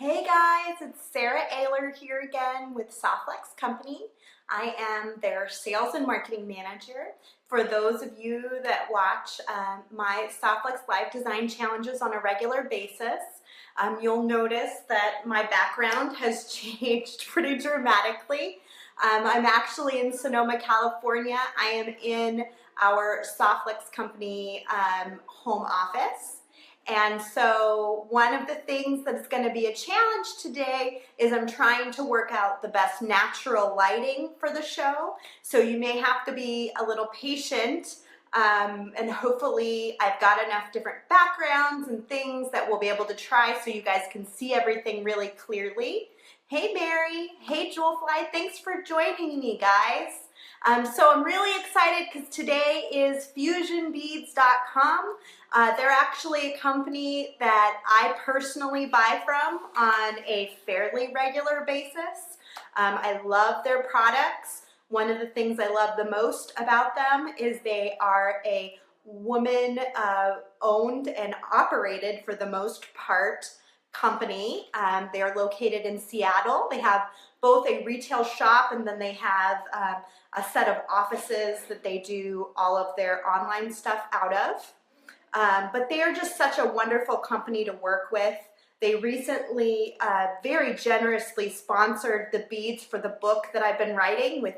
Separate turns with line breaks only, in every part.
Hey guys, it's Sara Oehler here again with Softflex Company. I am their sales and marketing manager. For those of you that watch my Softflex Live Design Challenges on a regular basis, you'll notice that my background has changed pretty dramatically. I'm actually in Sonoma, California. I am in our Softflex Company home office. And so one of the things that is going to be a challenge today is I'm trying to work out the best natural lighting for the show. So you may have to be a little patient, and hopefully I've got enough different backgrounds and things that we'll be able to try so you guys can see everything really clearly. Hey Mary, hey Jewelfly, thanks for joining me guys. So I'm really excited because today is fusionbeads.com. They're actually a company that I personally buy from on a fairly regular basis. I love their products. One of the things I love the most about them is they are a woman owned and operated, for the most part, company. They are located in Seattle. They have both a retail shop and then they have a set of offices that they do all of their online stuff out of. But they are just such a wonderful company to work with. They recently very generously sponsored the beads for the book that I've been writing with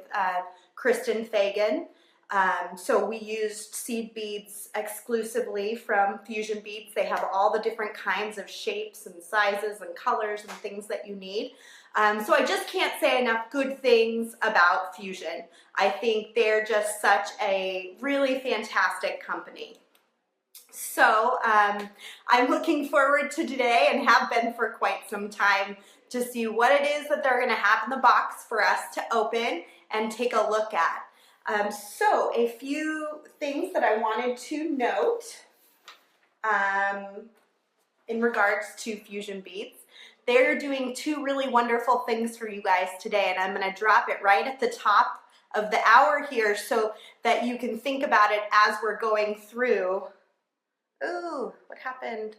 Kristen Fagan. So we used seed beads exclusively from Fusion Beads. They have all the different kinds of shapes and sizes and colors and things that you need. So I just can't say enough good things about Fusion. I think they're just such a really fantastic company. So I'm looking forward to today, and have been for quite some time, to see what it is that they're going to have in the box for us to open and take a look at. So a few things that I wanted to note in regards to Fusion Beads. They're doing two really wonderful things for you guys today, and I'm going to drop it right at the top of the hour here so that you can think about it as we're going through. Ooh, what happened?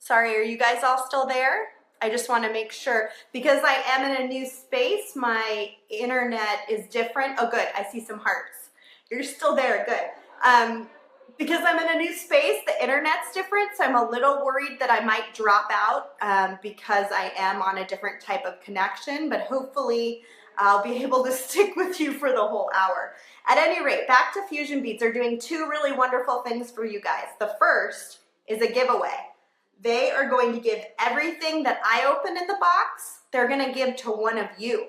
Sorry, are you guys all still there? I just want to make sure, because I am in a new space, my internet is different. Oh good, I see some hearts. You're still there, good. Because I'm in a new space, the internet's different, so I'm a little worried that I might drop out because I am on a different type of connection, but hopefully I'll be able to stick with you for the whole hour. At any rate, back to Fusion Beads. They're doing two really wonderful things for you guys. The first is a giveaway. They are going to give everything that I open in the box, they're going to give to one of you.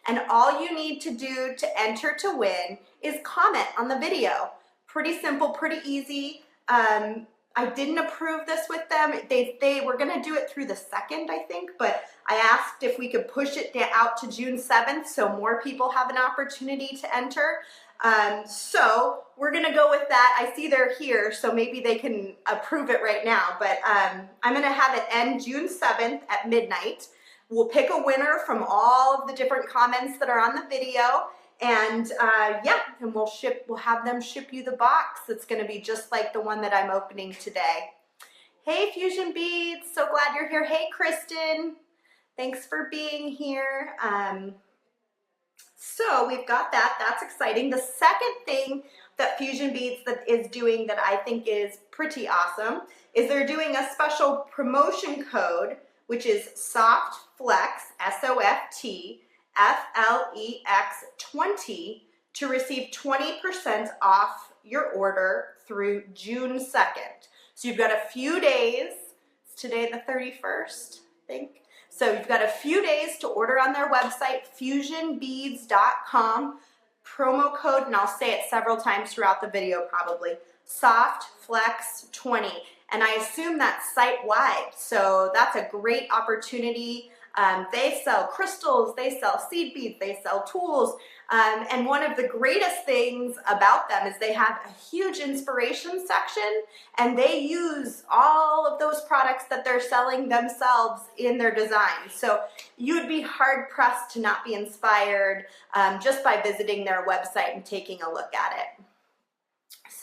And all you need to do to enter to win is comment on the video. Pretty simple, pretty easy. I didn't approve this with them. They were going to do it through the 2nd, I think, but I asked if we could push it out to June 7th so more people have an opportunity to enter. So we're going to go with that. I see they're here, so maybe they can approve it right now, but I'm going to have it end June 7th at midnight. We'll pick a winner from all of the different comments that are on the video. And yeah, and we'll have them ship you the box. It's going to be just like the one that I'm opening today. Hey Fusion Beads, so glad you're here. Hey Kristen, thanks for being here. So we've got that. That's exciting. The second thing that Fusion Beads is doing that I think is pretty awesome is they're doing a special promotion code, which is SOFTFLEX, S-O-F-T, F-L-E-X 20, to receive 20% off your order through June 2nd. So you've got a few days. It's today the 31st, I think. So you've got a few days to order on their website, fusionbeads.com. Promo code, and I'll say it several times throughout the video probably, SOFTFLEX20. And I assume that's site-wide, so that's a great opportunity. They sell crystals, they sell seed beads, they sell tools, and one of the greatest things about them is they have a huge inspiration section, and they use all of those products that they're selling themselves in their design. So you'd be hard-pressed to not be inspired just by visiting their website and taking a look at it.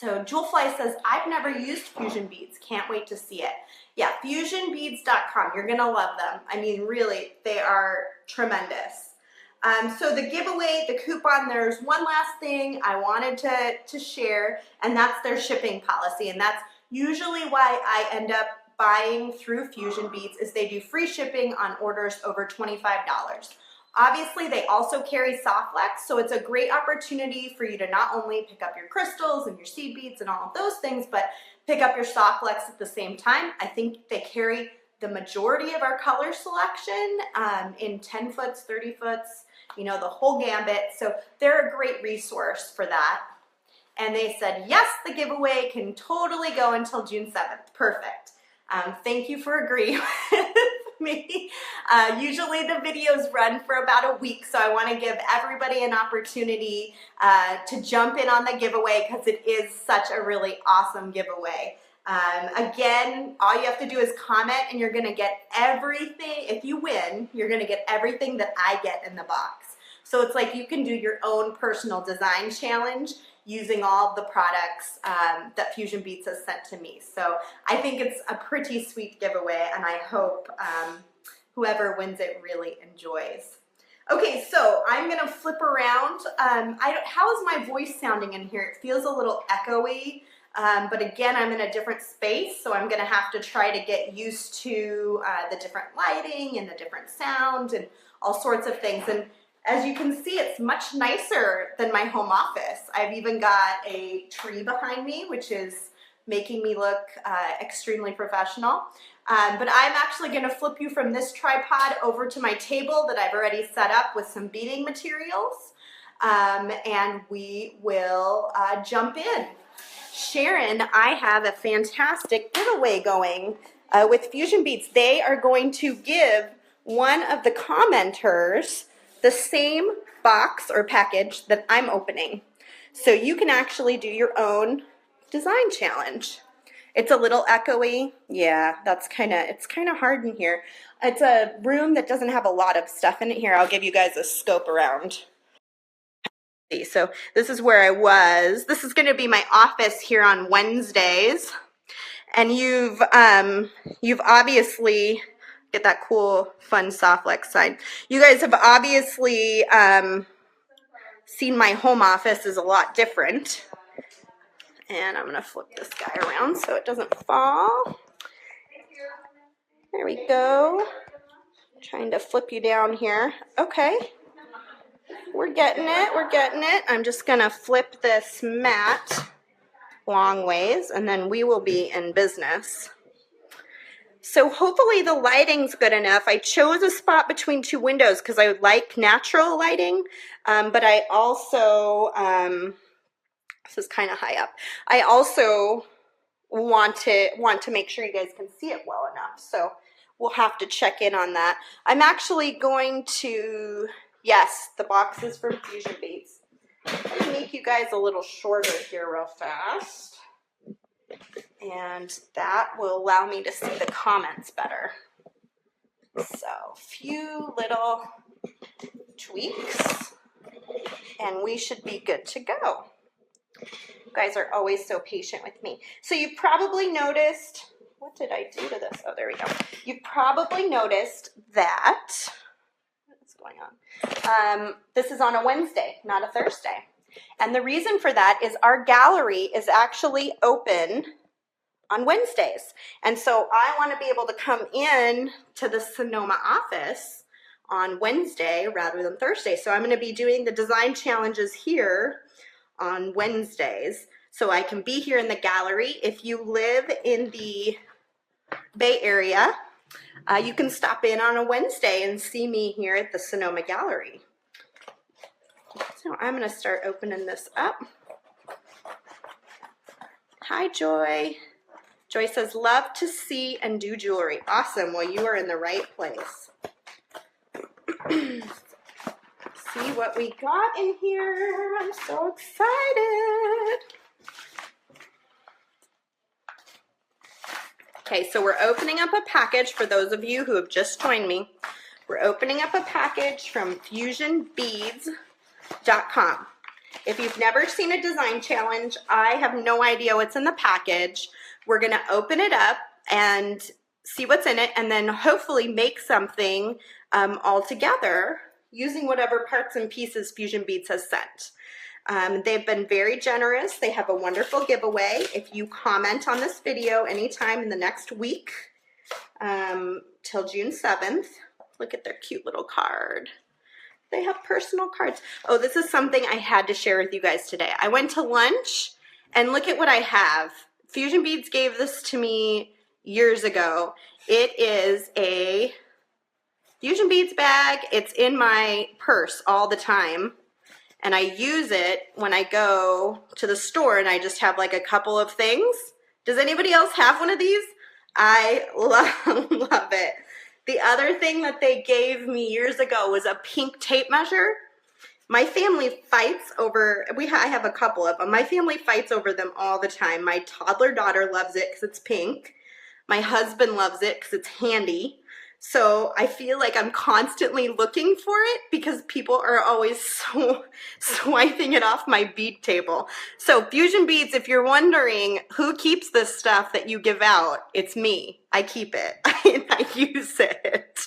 So Jewelfly says, I've never used Fusion Beads. Can't wait to see it. Yeah, fusionbeads.com. You're going to love them. I mean, really, they are tremendous. So the giveaway, the coupon, there's one last thing I wanted to share, and that's their shipping policy. And that's usually why I end up buying through Fusion Beads, is they do free shipping on orders over $25. Obviously, they also carry Softflex, so it's a great opportunity for you to not only pick up your crystals and your seed beads and all of those things, but pick up your Softflex at the same time. I think they carry the majority of our color selection in 10 foots, 30 foots, you know, the whole gambit. So they're a great resource for that. And they said, yes, the giveaway can totally go until June 7th. Perfect. Thank you for agreeing with me. Usually the videos run for about a week, so I want to give everybody an opportunity to jump in on the giveaway because it is such a really awesome giveaway. Again, all you have to do is comment and you're going to get everything. If you win, you're going to get everything that I get in the box. So it's like you can do your own personal design challenge using all of the products that Fusion Beads has sent to me. So I think it's a pretty sweet giveaway, and I hope whoever wins it really enjoys. Okay, so I'm gonna flip around. How is my voice sounding in here? It feels a little echoey, but again, I'm in a different space, so I'm gonna have to try to get used to the different lighting and the different sound and all sorts of things. And as you can see, it's much nicer than my home office. I've even got a tree behind me, which is making me look extremely professional. But I'm actually going to flip you from this tripod over to my table that I've already set up with some beading materials. And we will jump in. Sharon, I have a fantastic giveaway going with Fusion Beads. They are going to give one of the commenters the same box or package that I'm opening. So you can actually do your own design challenge. It's a little echoey. Yeah, it's kind of hard in here. It's a room that doesn't have a lot of stuff in it. Here, I'll give you guys a scope around. So this is where I was. This is going to be my office here on Wednesdays. And you've obviously, get that cool, fun Softflex sign. You guys have obviously seen my home office is a lot different. And I'm going to flip this guy around so it doesn't fall. There we go. Trying to flip you down here. Okay. We're getting it. We're getting it. I'm just going to flip this mat long ways, and then we will be in business. So hopefully the lighting's good enough. I chose a spot between two windows because I like natural lighting, but I also, this is kind of high up. I also want to make sure you guys can see it well enough. So we'll have to check in on that. I'm actually going to, yes, the boxes from Fusion Beads. I'm going to make you guys a little shorter here real fast. And that will allow me to see the comments better. So, few little tweaks, and we should be good to go. You guys are always so patient with me. So you've probably noticed, what did I do to this? Oh, there we go. You've probably noticed that, what's going on? This is on a Wednesday, not a Thursday. And the reason for that is our gallery is actually open on Wednesdays. And so I want to be able to come in to the Sonoma office on Wednesday rather than Thursday. So I'm going to be doing the design challenges here on Wednesdays. So I can be here in the gallery. If you live in the Bay Area, you can stop in on a Wednesday and see me here at the Sonoma Gallery. So I'm going to start opening this up. Hi, Joy. Joy says, love to see and do jewelry. Awesome. Well, you are in the right place. See what we got in here. I'm so excited. Okay, so we're opening up a package for those of you who have just joined me. We're opening up a package from fusionbeads.com. If you've never seen a design challenge, I have no idea what's in the package. We're gonna open it up and see what's in it, and then hopefully make something all together using whatever parts and pieces Fusion Beads has sent. They've been very generous. They have a wonderful giveaway. If you comment on this video anytime in the next week till June 7th, look at their cute little card. They have personal cards. Oh, this is something I had to share with you guys today. I went to lunch and look at what I have. Fusion Beads gave this to me years ago. It is a Fusion Beads bag. It's in my purse all the time. And I use it when I go to the store and I just have like a couple of things. Does anybody else have one of these? I love it. The other thing that they gave me years ago was a pink tape measure. My family fights over, I have a couple of them. My family fights over them all the time. My toddler daughter loves it because it's pink. My husband loves it because it's handy. So I feel like I'm constantly looking for it because people are always so swiping it off my bead table. So Fusion Beads, if you're wondering who keeps this stuff that you give out, it's me. I keep it and I use it.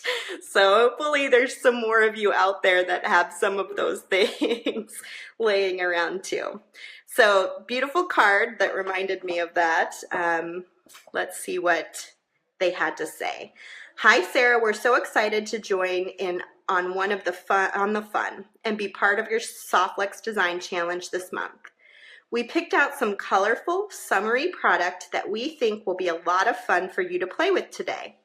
So hopefully there's some more of you out there that have some of those things laying around too. So beautiful card that reminded me of that. Let's see what they had to say. Hi Sarah, we're so excited to join in on the fun and be part of your Softlex Design Challenge this month. We picked out some colorful, summery product that we think will be a lot of fun for you to play with today.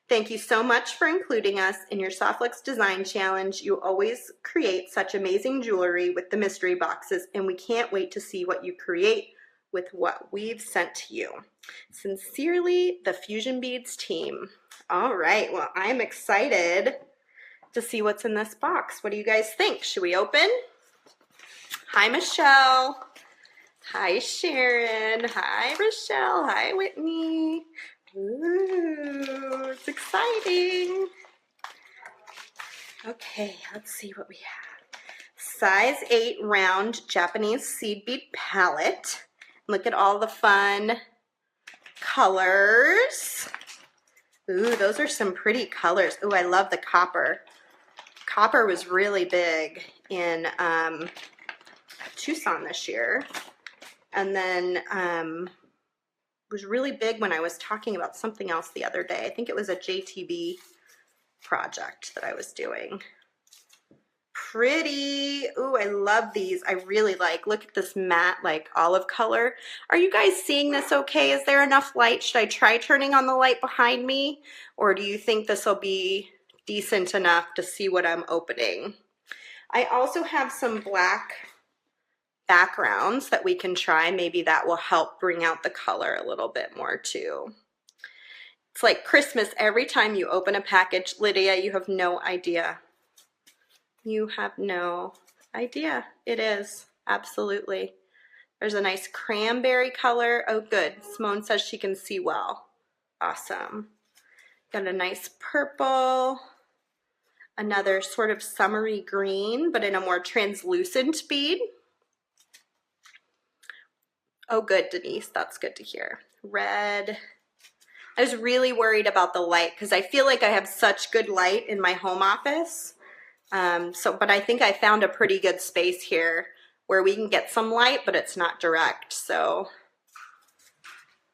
Thank you so much for including us in your Softlex Design Challenge. You always create such amazing jewelry with the mystery boxes, and we can't wait to see what you create with what we've sent to you. Sincerely, the Fusion Beads team. All right, well, I'm excited to see what's in this box. What do you guys think? Should we open? Hi, Michelle. Hi, Sharon. Hi, Rochelle. Hi, Whitney. Ooh, it's exciting. Okay, let's see what we have. Size 8 round Japanese seed bead palette. Look at all the fun colors. Ooh, those are some pretty colors. Ooh, I love the copper. Copper was really big in Tucson this year. And then was really big when I was talking about something else the other day. I think it was a JTB project that I was doing. Pretty. Ooh, I love these. I really like. Look at this matte, like olive color. Are you guys seeing this okay? Is there enough light? Should I try turning on the light behind me? Or do you think this will be decent enough to see what I'm opening? I also have some black backgrounds that we can try. Maybe that will help bring out the color a little bit more too. It's like Christmas every time you open a package. Lydia, you have no idea. You have no idea. It is, absolutely. There's a nice cranberry color. Oh, good. Simone says she can see well. Awesome. Got a nice purple. Another sort of summery green, but in a more translucent bead. Oh, good, Denise. That's good to hear. Red. I was really worried about the light because I feel like I have such good light in my home office. But I think I found a pretty good space here where we can get some light, but it's not direct. So,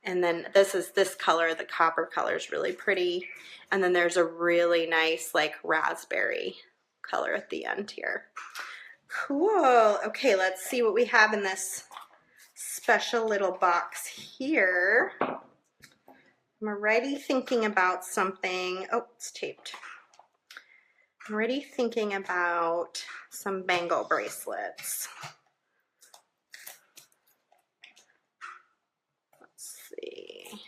and then this color, the copper color is really pretty. And then there's a really nice like raspberry color at the end here. Cool. Okay, let's see what we have in this special little box here. I'm already thinking about something. Oh, it's taped. I'm already thinking about some bangle bracelets. Let's see.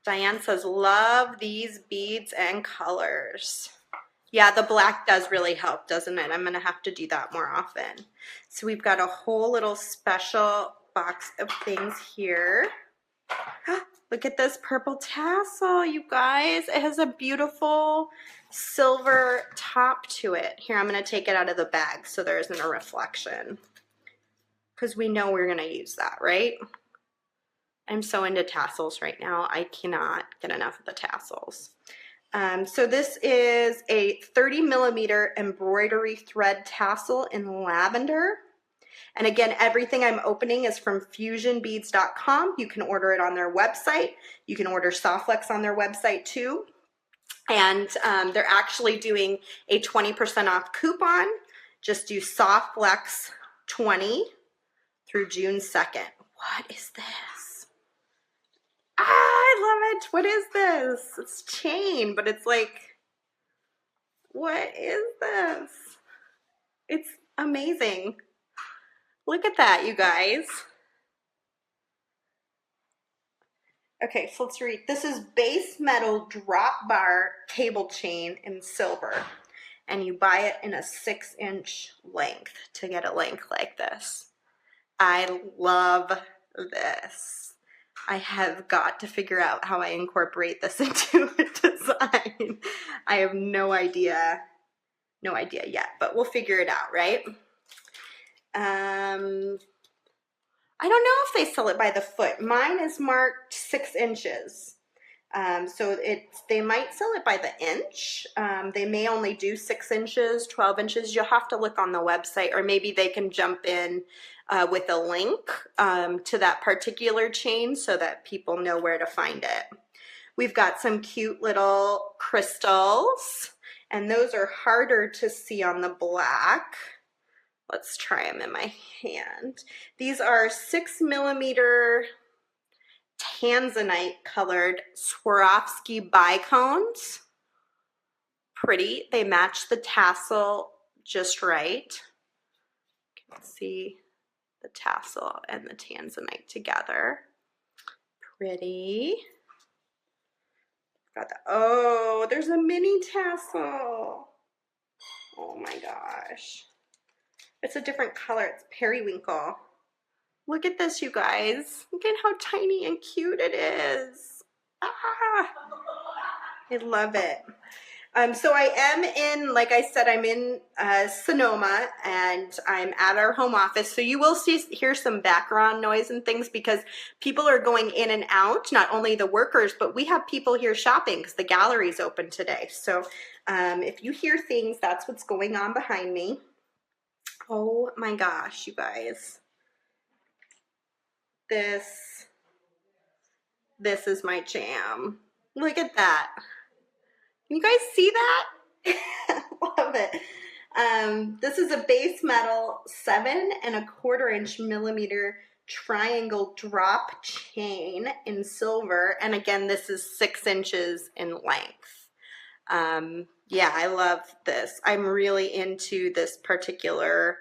Diane says, love these beads and colors. Yeah, the black does really help, doesn't it? I'm going to have to do that more often. So we've got a whole little special box of things here. Look at this purple tassel, you guys. It has a beautiful silver top to it. Here, I'm gonna take it out of the bag so there isn't a reflection, because we know we're gonna use that, right? I'm so into tassels right now. I cannot get enough of the tassels. So this is a 30mm embroidery thread tassel in lavender. And again, everything I'm opening is from fusionbeads.com. You can order it on their website. You can order Softflex on their website too. And they're actually doing a 20% off coupon. Just do Softflex 20 through June 2nd. What is this? Ah, I love it. What is this? It's chain, but it's like, what is this? It's amazing. Look at that, you guys. Okay, so let's read. This is base metal drop bar cable chain in silver. And you buy it in a 6-inch length to get a length like this. I love this. I have got to figure out how I incorporate this into a design. I have no idea yet, but we'll figure it out, right? I don't know if they sell it by the foot. Mine is marked 6 inches. So they might sell it by the inch. They may only do 6 inches, 12 inches. You'll have to look on the website, or maybe they can jump in with a link to that particular chain so that people know where to find it. We've got some cute little crystals, and those are harder to see on the black. Let's try them in my hand. These are 6mm tanzanite colored Swarovski bicones. Pretty. They match the tassel just right. You can see the tassel and the tanzanite together. Pretty. Got the, oh, there's a mini tassel. Oh my gosh. It's a different color. It's periwinkle. Look at this, you guys. Look at how tiny and cute it is. Ah, I love it. So I am in, like I said, I'm in Sonoma, and I'm at our home office. So you will hear some background noise and things because people are going in and out, not only the workers, but we have people here shopping because the gallery's open today. So if you hear things, that's what's going on behind me. Oh my gosh, you guys. This is my jam. Look at that. Can you guys see that? Love it. This is a base metal 7¼ millimeter triangle drop chain in silver. And again, this is 6 inches in length. Yeah, I love this. I'm really into this particular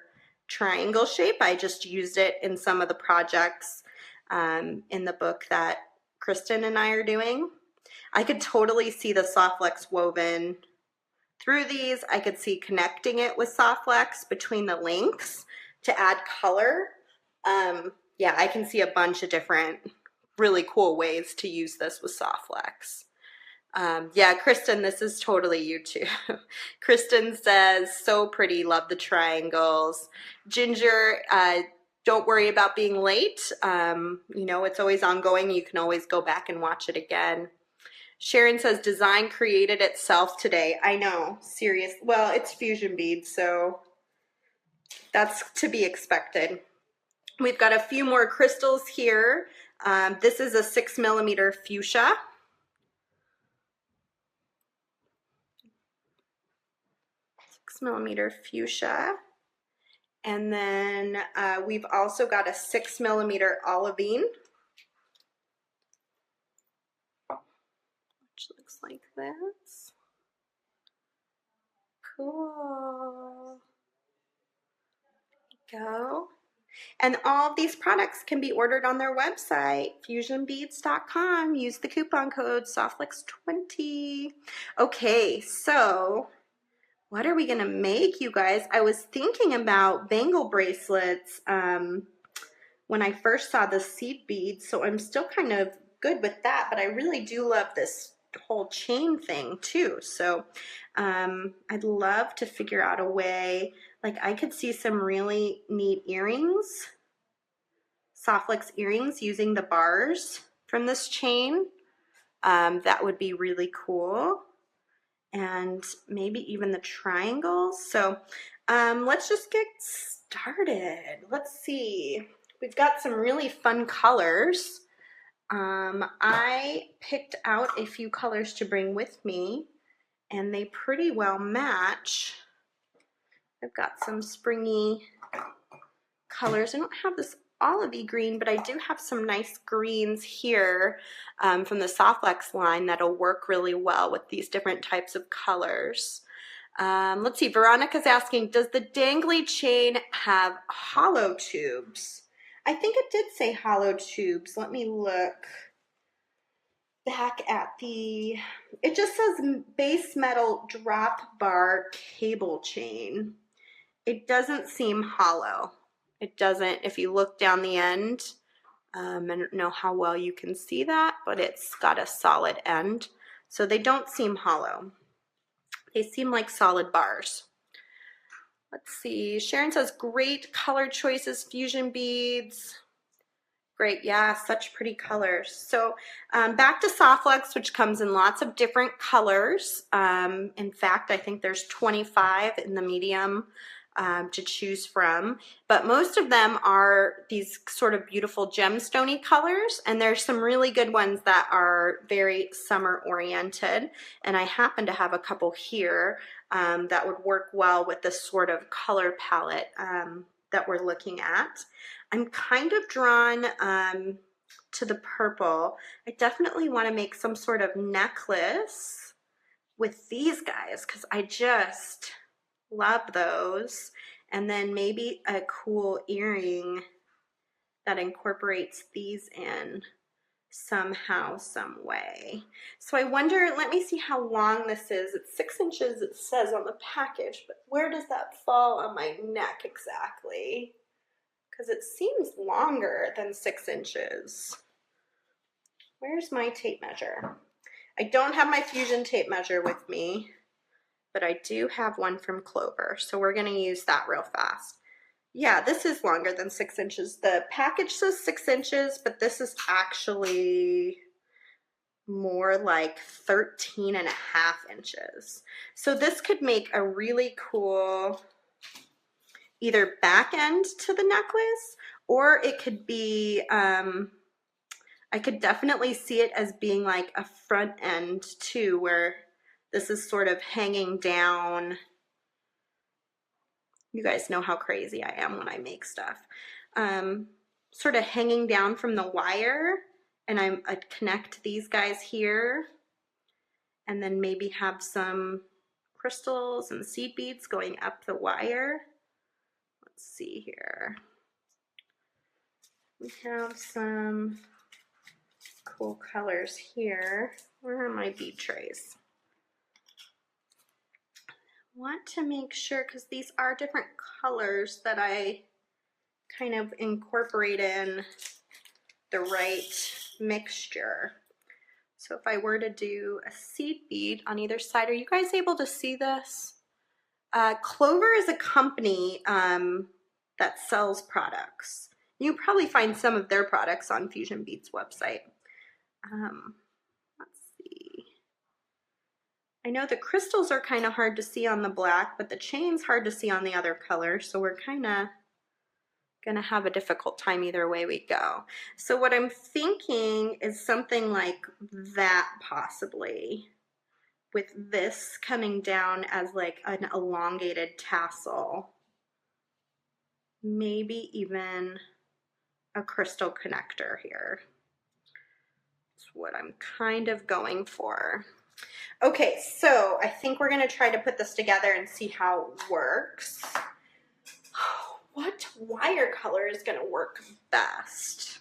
triangle shape. I just used it in some of the projects in the book that Kristen and I are doing. I could totally see the Softflex woven through these. I could see connecting it with Softflex between the links to add color. Yeah, I can see a bunch of different really cool ways to use this with Softflex. Yeah, Kristen, this is totally you too. Kristen says, so pretty, love the triangles. Ginger, don't worry about being late. You know, it's always ongoing. You can always go back and watch it again. Sharon says, design created itself today. I know, serious. Well, it's fusion beads, so that's to be expected. We've got a few more crystals here. This is a 6mm fuchsia. Millimeter fuchsia, and then we've also got a 6mm olivine, which looks like this. Cool. There you go. And all of these products can be ordered on their website, fusionbeads.com. Use the coupon code SOFTFLEX20. Okay, so what are we gonna make, you guys? I was thinking about bangle bracelets when I first saw the seed beads, so I'm still kind of good with that, but I really do love this whole chain thing too. So I'd love to figure out a way, like I could see some really neat earrings, Softlex earrings using the bars from this chain. That would be really cool. And maybe even the triangles. So let's just get started. Let's see. We've got some really fun colors. I picked out a few colors to bring with me, and they pretty well match. I've got some springy colors. I don't have this olivey green, but I do have some nice greens here from the Softlex line that'll work really well with these different types of colors. Let's see, Veronica's asking, does the dangly chain have hollow tubes? I think it did say hollow tubes. Let me look back at it just says base metal drop bar cable chain. It doesn't seem hollow. It doesn't, if you look down the end, I don't know how well you can see that, but it's got a solid end. So they don't seem hollow. They seem like solid bars. Let's see, Sharon says, great color choices, fusion beads. Great, yeah, such pretty colors. So back to Softlex, which comes in lots of different colors. In fact, I think there's 25 in the medium to choose from, but most of them are these sort of beautiful gemstone-y colors, and there's some really good ones that are very summer oriented, and I happen to have a couple here that would work well with this sort of color palette that we're looking at. I'm kind of drawn to the purple. I definitely want to make some sort of necklace with these guys because I just love those. And then maybe a cool earring that incorporates these in somehow, some way. So I wonder, let me see how long this is. It's 6 inches, it says on the package, but where does that fall on my neck exactly? Because it seems longer than 6 inches. Where's my tape measure? I don't have my fusion tape measure with me, but I do have one from Clover, so we're going to use that real fast. Yeah, this is longer than 6 inches. The package says 6 inches, but this is actually more like 13.5 inches. So this could make a really cool either back end to the necklace, or it could be, I could definitely see it as being like a front end too, where this is sort of hanging down. You guys know how crazy I am when I make stuff. Sort of hanging down from the wire, and I'd connect these guys here, and then maybe have some crystals and seed beads going up the wire. Let's see here. We have some cool colors here. Where are my bead trays? Want to make sure, because these are different colors, that I kind of incorporate in the right mixture. So if I were to do a seed bead on either side, are you guys able to see this? Clover is a company that sells products. You probably find some of their products on Fusion Beads website. Let's see. I know the crystals are kind of hard to see on the black, but the chain's hard to see on the other color, so we're kind of gonna have a difficult time either way we go. So what I'm thinking is something like that, possibly, with this coming down as like an elongated tassel. Maybe even a crystal connector here. That's what I'm kind of going for. Okay, so I think we're gonna try to put this together and see how it works. What wire color is gonna work best?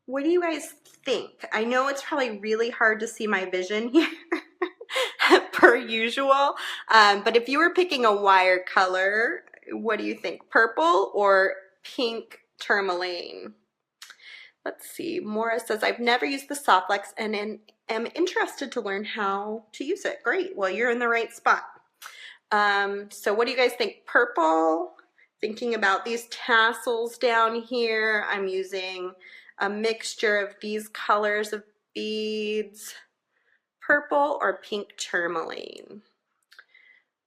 What do you guys think? I know it's probably really hard to see my vision here per usual, but if you were picking a wire color, what do you think? Purple or pink tourmaline? Let's see, Maura says, I've never used the Softlex and am interested to learn how to use it. Great, well, you're in the right spot. So what do you guys think? Purple, thinking about these tassels down here. I'm using a mixture of these colors of beads, purple or pink tourmaline.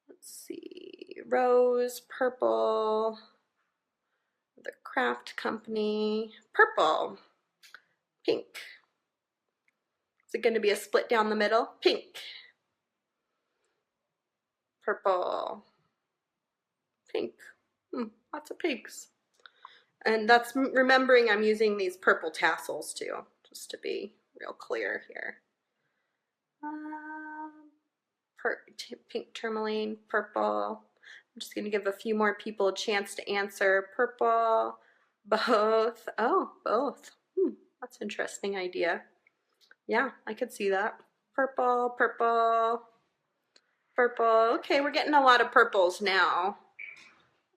Let's see, rose, purple, the craft company, purple, pink. Is it going to be a split down the middle? Pink, purple, pink. Lots of pinks. And that's remembering I'm using these purple tassels too, just to be real clear here. Pink tourmaline, purple. I'm just going to give a few more people a chance to answer. Purple, both. Oh, both. That's an interesting idea. Yeah, I could see that. Purple, purple, purple. Okay, we're getting a lot of purples now.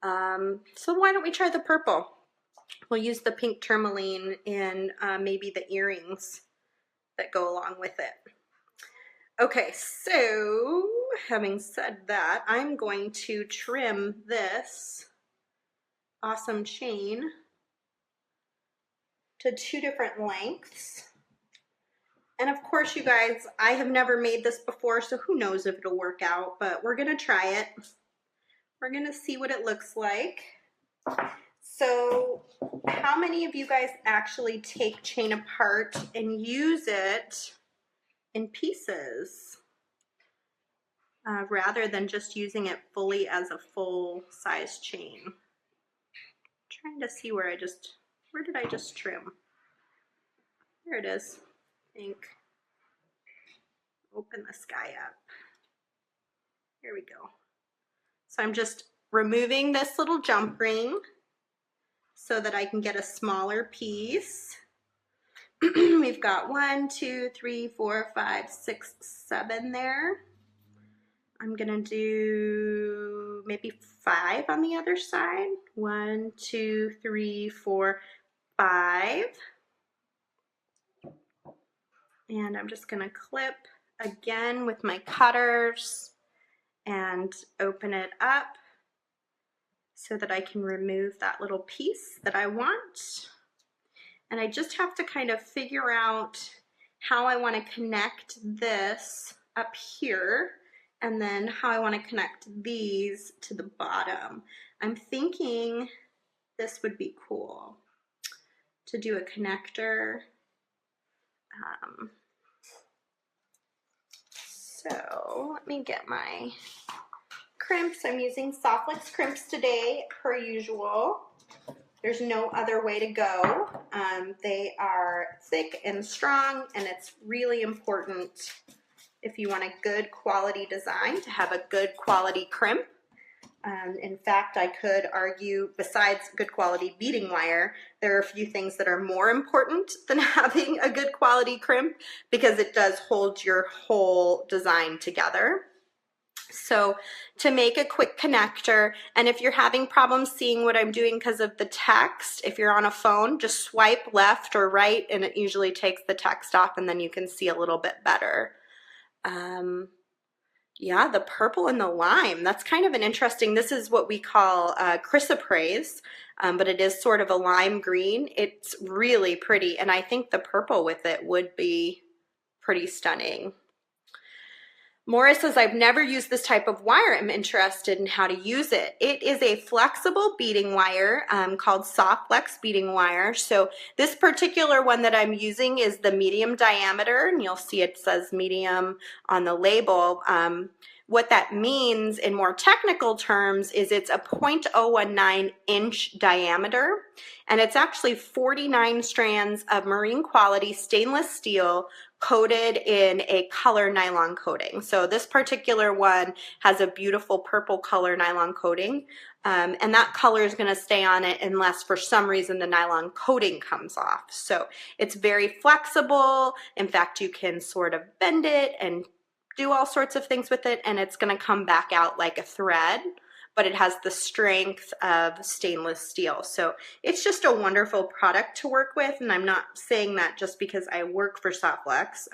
So why don't we try the purple? We'll use the pink tourmaline in maybe the earrings that go along with it. Okay, so having said that, I'm going to trim this awesome chain to 2 different lengths. And of course, you guys, I have never made this before, so who knows if it'll work out, but we're gonna try it. We're gonna see what it looks like. So how many of you guys actually take chain apart and use it in pieces rather than just using it fully as a full size chain? I'm trying to see where did I just trim? There it is. I think. Open this guy up. Here we go. So I'm just removing this little jump ring so that I can get a smaller piece. We've got 1, 2, 3, 4, 5, 6, 7 there. I'm gonna do maybe 5 on the other side. 1, 2, 3, 4, 5. And I'm just gonna clip again with my cutters and open it up so that I can remove that little piece that I want. And I just have to kind of figure out how I want to connect this up here and then how I want to connect these to the bottom. I'm thinking this would be cool to do a connector. So let me get my crimps. I'm using Softlex crimps today, per usual. There's no other way to go. They are thick and strong, and it's really important if you want a good quality design to have a good quality crimp. In fact, I could argue, besides good quality beading wire, there are a few things that are more important than having a good quality crimp because it does hold your whole design together. So to make a quick connector, and if you're having problems seeing what I'm doing because of the text, if you're on a phone, just swipe left or right and it usually takes the text off and then you can see a little bit better. Yeah, the purple and the lime, that's kind of an interesting, this is what we call chrysoprase, but it is sort of a lime green. It's really pretty, and I think the purple with it would be pretty stunning. Maura says, I've never used this type of wire. I'm interested in how to use it. It is a flexible beading wire called Softlex beading wire. So this particular one that I'm using is the medium diameter, and you'll see it says medium on the label. What that means in more technical terms is it's a 0.019 inch diameter, and it's actually 49 strands of marine quality stainless steel coated in a color nylon coating. So this particular one has a beautiful purple color nylon coating, and that color is going to stay on it unless for some reason the nylon coating comes off. So it's very flexible. In fact, you can sort of bend it and do all sorts of things with it, and it's going to come back out like a thread. but it has the strength of stainless steel. So it's just a wonderful product to work with, and I'm not saying that just because I work for Soflex,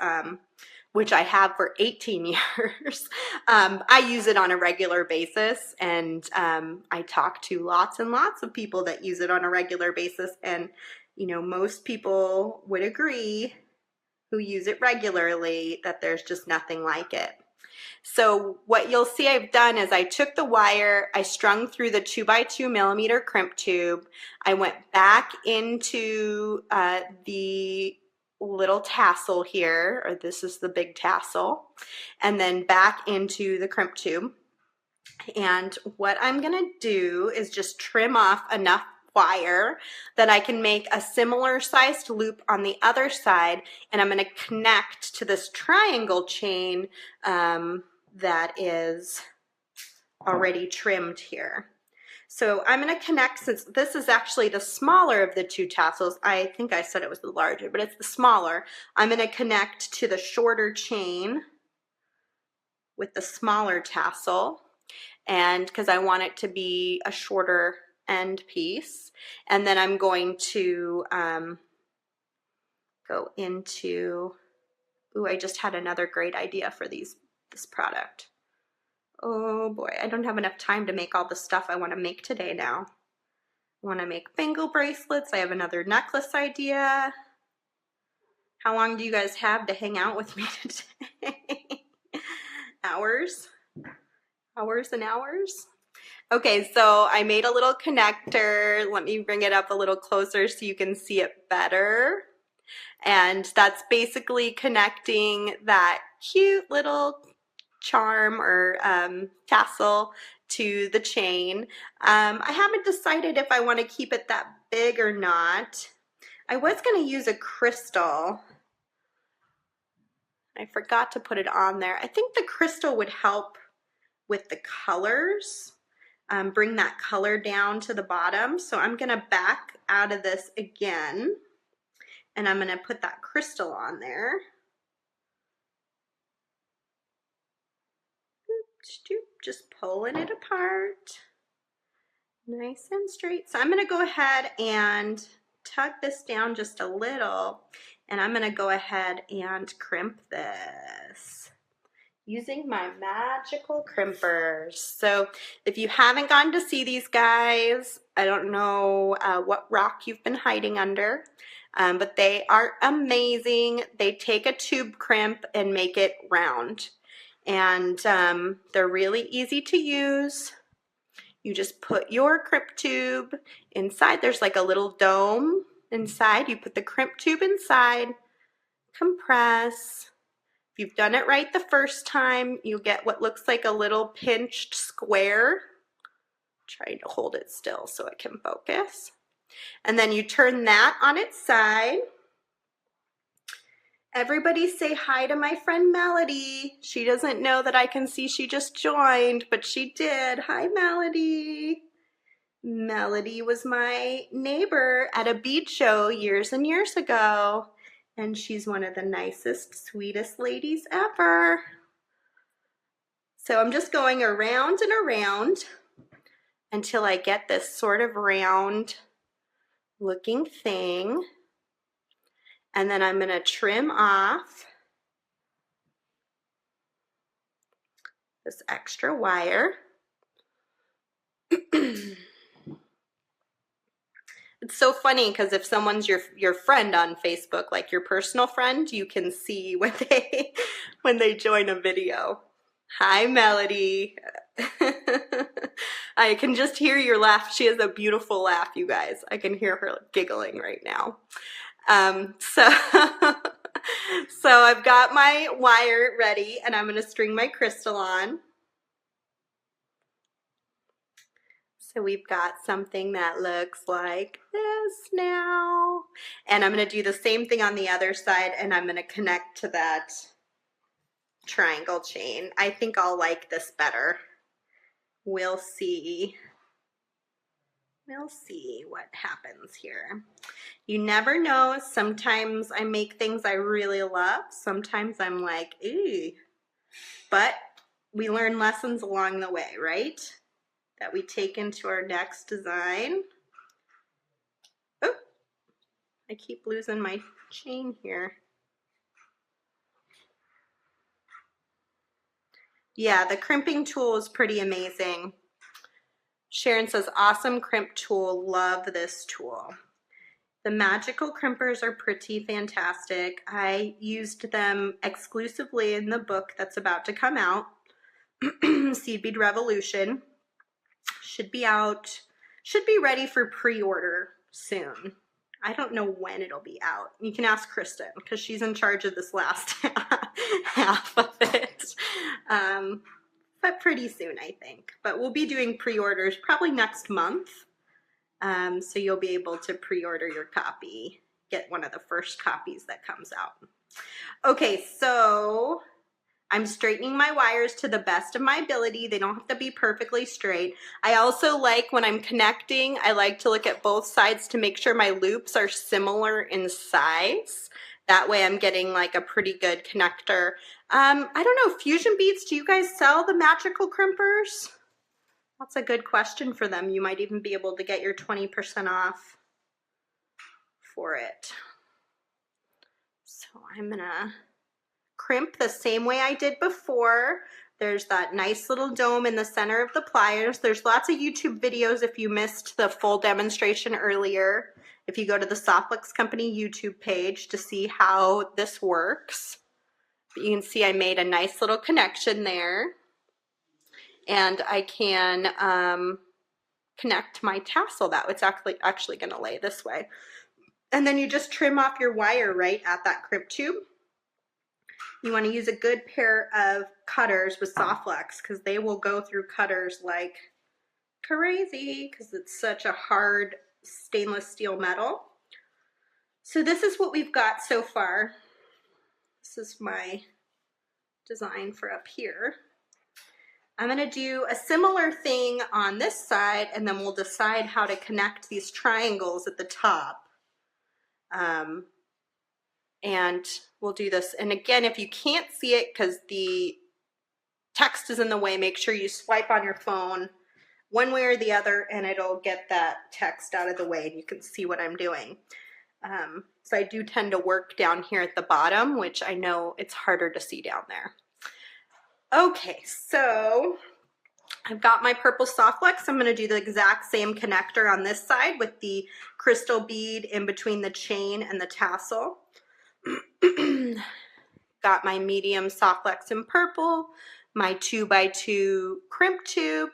which I have for 18 years. I use it on a regular basis, and I talk to lots and lots of people that use it on a regular basis, and you know, most people would agree who use it regularly that there's just nothing like it. So what you'll see I've done is I took the wire, I strung through the 2x2 millimeter crimp tube, I went back into the little tassel here, or this is the big tassel, and then back into the crimp tube. And what I'm gonna do is just trim off enough wire that I can make a similar sized loop on the other side, and I'm going to connect to this triangle chain that is already trimmed here. So I'm going to connect, since this is actually the smaller of the two tassels, I think I said it was the larger, but it's the smaller. I'm going to connect to the shorter chain with the smaller tassel, and because I want it to be a shorter end piece. And then I'm going to go into, ooh, I just had another great idea for this product. Oh boy, I don't have enough time to make all the stuff I want to make today now. I want to make bangle bracelets. I have another necklace idea. How long do you guys have to hang out with me today? Hours? Hours and hours? Okay, so I made a little connector. Let me bring it up a little closer so you can see it better. And that's basically connecting that cute little charm or tassel to the chain. I haven't decided if I want to keep it that big or not. I was going to use a crystal. I forgot to put it on there. I think the crystal would help with the colors. Bring that color down to the bottom. So I'm gonna back out of this again, and I'm gonna put that crystal on there. Just pulling it apart, nice and straight. So I'm gonna go ahead and tug this down just a little, and I'm gonna go ahead and crimp this using my magical crimpers. So if you haven't gone to see these guys, I don't know what rock you've been hiding under, but they are amazing. They take a tube crimp and make it round, and they're really easy to use. You just put your crimp tube inside. There's like a little dome inside. You put the crimp tube inside, compress. If you've done it right the first time, you get what looks like a little pinched square. Trying to hold it still so it can focus. And then you turn that on its side. Everybody say hi to my friend Melody. She doesn't know that I can see she just joined, but she did. Hi, Melody. Melody was my neighbor at a bead show years and years ago. And she's one of the nicest, sweetest ladies ever. So I'm just going around and around until I get this sort of round looking thing. And then I'm going to trim off this extra wire. It's so funny because if someone's your friend on Facebook, like your personal friend, you can see when they join a video. Hi, Melody. I can just hear your laugh. She has a beautiful laugh, you guys. I can hear her giggling right now. So I've got my wire ready, and I'm going to string my crystal on. So we've got something that looks like this now. And I'm going to do the same thing on the other side, and I'm going to connect to that triangle chain. I think I'll like this better. We'll see. We'll see what happens here. You never know. Sometimes I make things I really love. Sometimes I'm like, ooh. But we learn lessons along the way, right? that we take into our next design. Oh, I keep losing my chain here. Yeah, the crimping tool is pretty amazing. Sharon says, awesome crimp tool, love this tool. The magical crimpers are pretty fantastic. I used them exclusively in the book that's about to come out, Seed Bead Revolution. Should be out, should be ready for pre-order soon. I don't know when it'll be out. You can ask Kristen because she's in charge of this last half of it. But pretty soon, I think. But we'll be doing pre-orders probably next month. So you'll be able to pre-order your copy, get one of the first copies that comes out. Okay, so I'm straightening my wires to the best of my ability. They don't have to be perfectly straight. I also like, when I'm connecting, I like to look at both sides to make sure my loops are similar in size. That way I'm getting like a pretty good connector. I don't know, Fusion Beads, do you guys sell the magical crimpers? That's a good question for them. You might even be able to get your 20% off for it. So I'm gonna crimp the same way I did before. There's that nice little dome in the center of the pliers. There's lots of YouTube videos if you missed the full demonstration earlier. If you go to the Softflex Company YouTube page to see how this works. But you can see I made a nice little connection there. And I can connect my tassel that it's actually going to lay this way. And then you just trim off your wire right at that crimp tube. You want to use a good pair of cutters with Softflex because they will go through cutters like crazy because it's such a hard stainless steel metal. So this is what we've got so far. This is my design for up here. I'm going to do a similar thing on this side, and then we'll decide how to connect these triangles at the top. And we'll do this. And again, if you can't see it because the text is in the way, make sure you swipe on your phone one way or the other, and it'll get that text out of the way, and you can see what I'm doing. So I do tend to work down here at the bottom, which I know it's harder to see down there. Okay, so I've got my purple Softflex. I'm going to do the exact same connector on this side with the crystal bead in between the chain and the tassel. Got my medium Softflex in purple, my 2x2 crimp tube.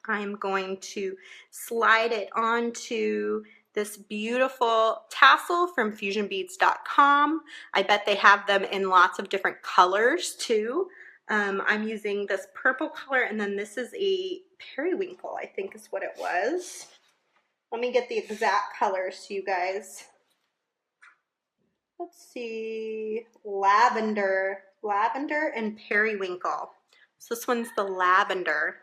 I'm going to slide it onto this beautiful tassel from fusionbeads.com. I bet they have them in lots of different colors too. I'm using this purple color, and then this is a periwinkle, I think is what it was. Let me get the exact colors so you guys. Let's see, lavender and periwinkle. So this one's the lavender.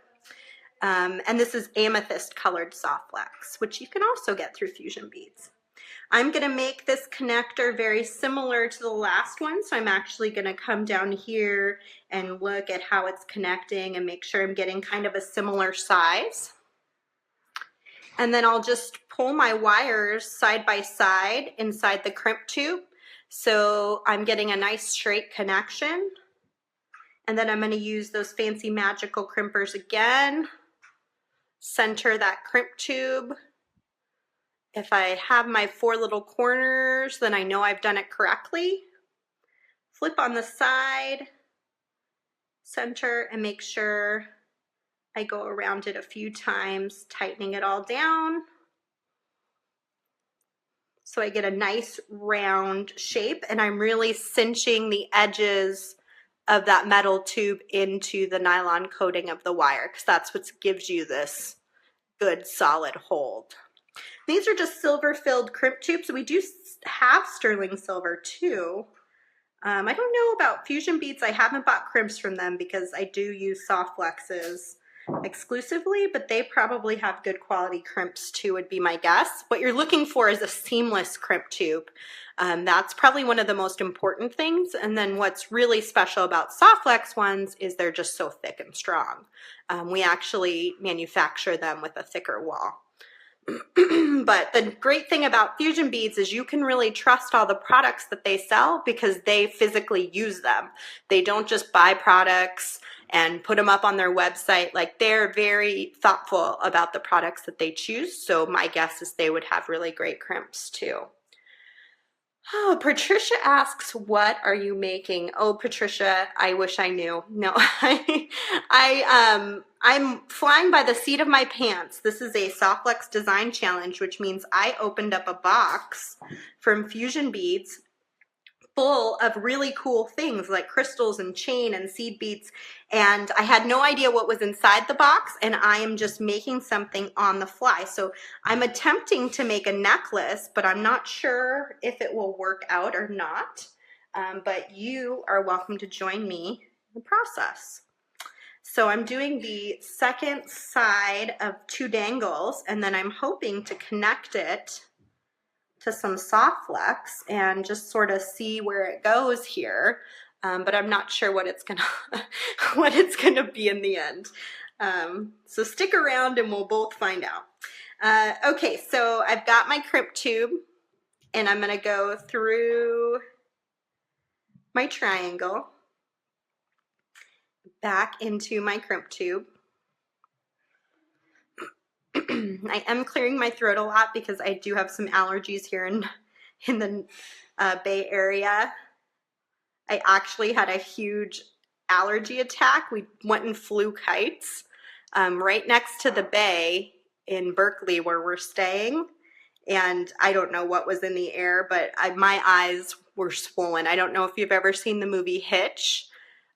And this is amethyst colored Softflex, which you can also get through Fusion Beads. I'm going to make this connector very similar to the last one, so I'm actually going to come down here and look at how it's connecting and make sure I'm getting kind of a similar size. And then I'll just pull my wires side by side inside the crimp tube, so I'm getting a nice straight connection. And then I'm going to use those fancy magical crimpers again. Center that crimp tube. If I have my 4 little corners, then I know I've done it correctly. Flip on the side, center, and make sure I go around it a few times, tightening it all down. So I get a nice round shape, and I'm really cinching the edges of that metal tube into the nylon coating of the wire, because that's what gives you this good solid hold. These are just silver filled crimp tubes. We do have sterling silver too. I don't know about Fusion Beads. I haven't bought crimps from them because I do use Softflexes. exclusively, but they probably have good quality crimps too, would be my guess. What you're looking for is a seamless crimp tube. That's probably one of the most important things. And then what's really special about Softflex ones is they're just so thick and strong. We actually manufacture them with a thicker wall. But the great thing about Fusion Beads is you can really trust all the products that they sell because they physically use them. They don't just buy products and put them up on their website. Like, they're very thoughtful about the products that they choose. So my guess is they would have really great crimps too. Oh, Patricia asks, what are you making? Oh, Patricia, I wish I knew. No, I'm flying by the seat of my pants. This is a Softflex Design Challenge, which means I opened up a box from Fusion Beads full of really cool things like crystals and chain and seed beads, and I had no idea what was inside the box, and I am just making something on the fly. So I'm attempting to make a necklace, but I'm not sure if it will work out or not, but you are welcome to join me in the process. So I'm doing the second side of 2 dangles, and then I'm hoping to connect it to some Softflex and just sort of see where it goes here, but I'm not sure what it's gonna be in the end. So stick around and we'll both find out. Okay, so I've got my crimp tube, and I'm gonna go through my triangle back into my crimp tube. I am clearing my throat a lot because I do have some allergies here in the Bay Area. I actually had a huge allergy attack. We went and flew kites right next to the bay in Berkeley where we're staying, and I don't know what was in the air, but my eyes were swollen. I don't know if you've ever seen the movie Hitch,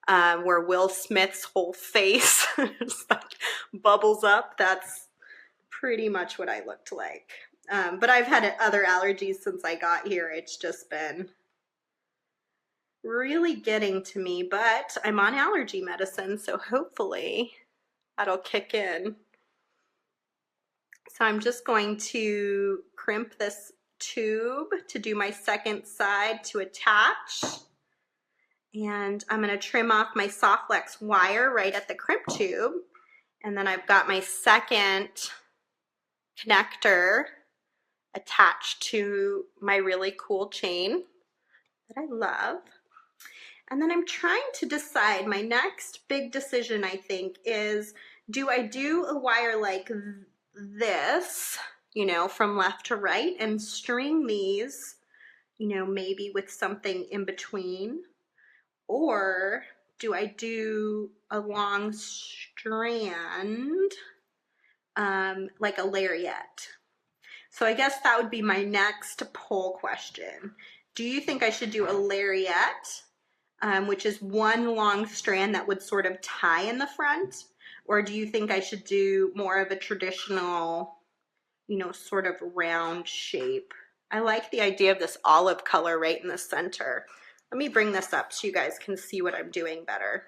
where Will Smith's whole face just like bubbles up. That's pretty much what I looked like. But I've had other allergies since I got here. It's just been really getting to me, but I'm on allergy medicine, so hopefully that'll kick in. So I'm just going to crimp this tube to do my second side to attach. And I'm going to trim off my Softflex wire right at the crimp tube. And then I've got my second connector attached to my really cool chain that I love. And then I'm trying to decide, my next big decision, I think, is do I do a wire like this, you know, from left to right and string these, you know, maybe with something in between, or do I do a long strand like a lariat? So I guess that would be my next poll question. Do you think I should do a lariat, which is one long strand that would sort of tie in the front? Or do you think I should do more of a traditional, you know, sort of round shape? I like the idea of this olive color right in the center. Let me bring this up so you guys can see what I'm doing better,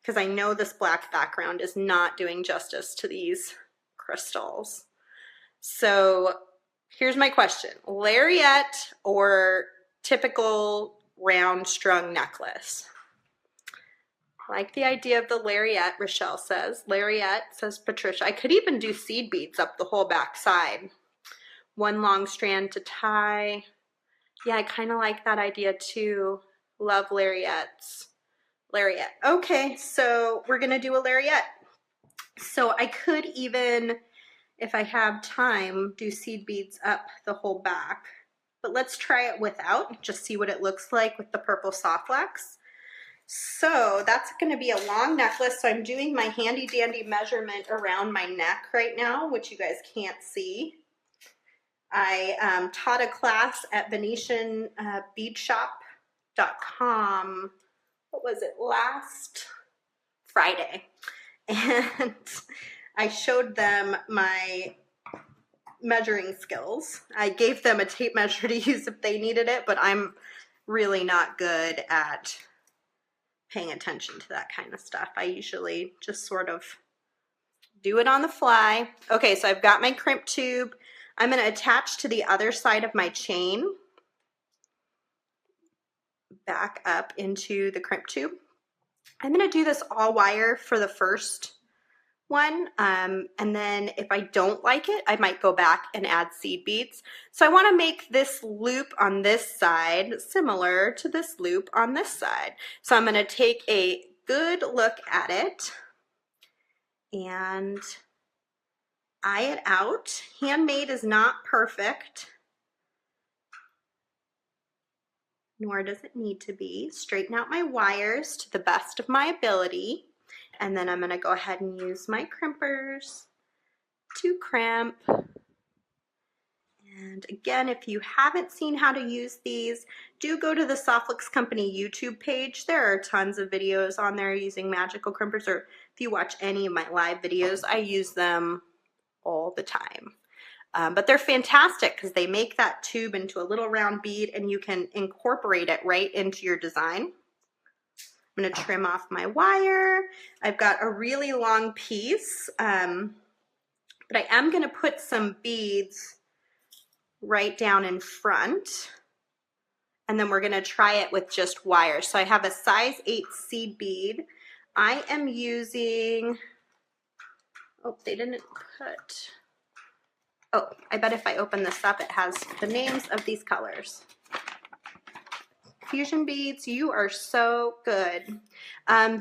because I know this black background is not doing justice to these crystals. So here's my question: lariat or typical round strung necklace? I like the idea of the lariat, Rochelle says. Lariat, says Patricia. I could even do seed beads up the whole back side. One long strand to tie. Yeah, I kind of like that idea too. Love lariats. Lariat. Okay, so we're going to do a lariat. So I could even, if I have time, do seed beads up the whole back. But let's try it without, just see what it looks like with the purple Softflex. So that's going to be a long necklace. So I'm doing my handy dandy measurement around my neck right now, which you guys can't see. I taught a class at VenetianBeadShop.com. What was it, last Friday? And I showed them my measuring skills. I gave them a tape measure to use if they needed it, but I'm really not good at paying attention to that kind of stuff. I usually just sort of Do it on the fly. Okay, so I've got my crimp tube. I'm going to attach to the other side of my chain, back up into the crimp tube. I'm going to do this all wire for the first one, and then if I don't like it, I might go back and add seed beads. So I want to make this loop on this side similar to this loop on this side. So I'm going to take a good look at it and eye it out. Handmade is not perfect, nor does it need to be. Straighten out my wires to the best of my ability, and then I'm going to go ahead and use my crimpers to crimp. And again, if you haven't seen how to use these, do go to the Softflix Company YouTube page. There are tons of videos on there using magical crimpers, or if you watch any of my live videos, I use them all the time. But they're fantastic because they make that tube into a little round bead and you can incorporate it right into your design. I'm going to trim off my wire. I've got a really long piece, but I am going to put some beads right down in front, and then we're going to try it with just wire. So I have a size 8 seed bead. I am using, oh, they didn't put, oh, I bet if I open this up, it has the names of these colors. Fusion beads, you are so good.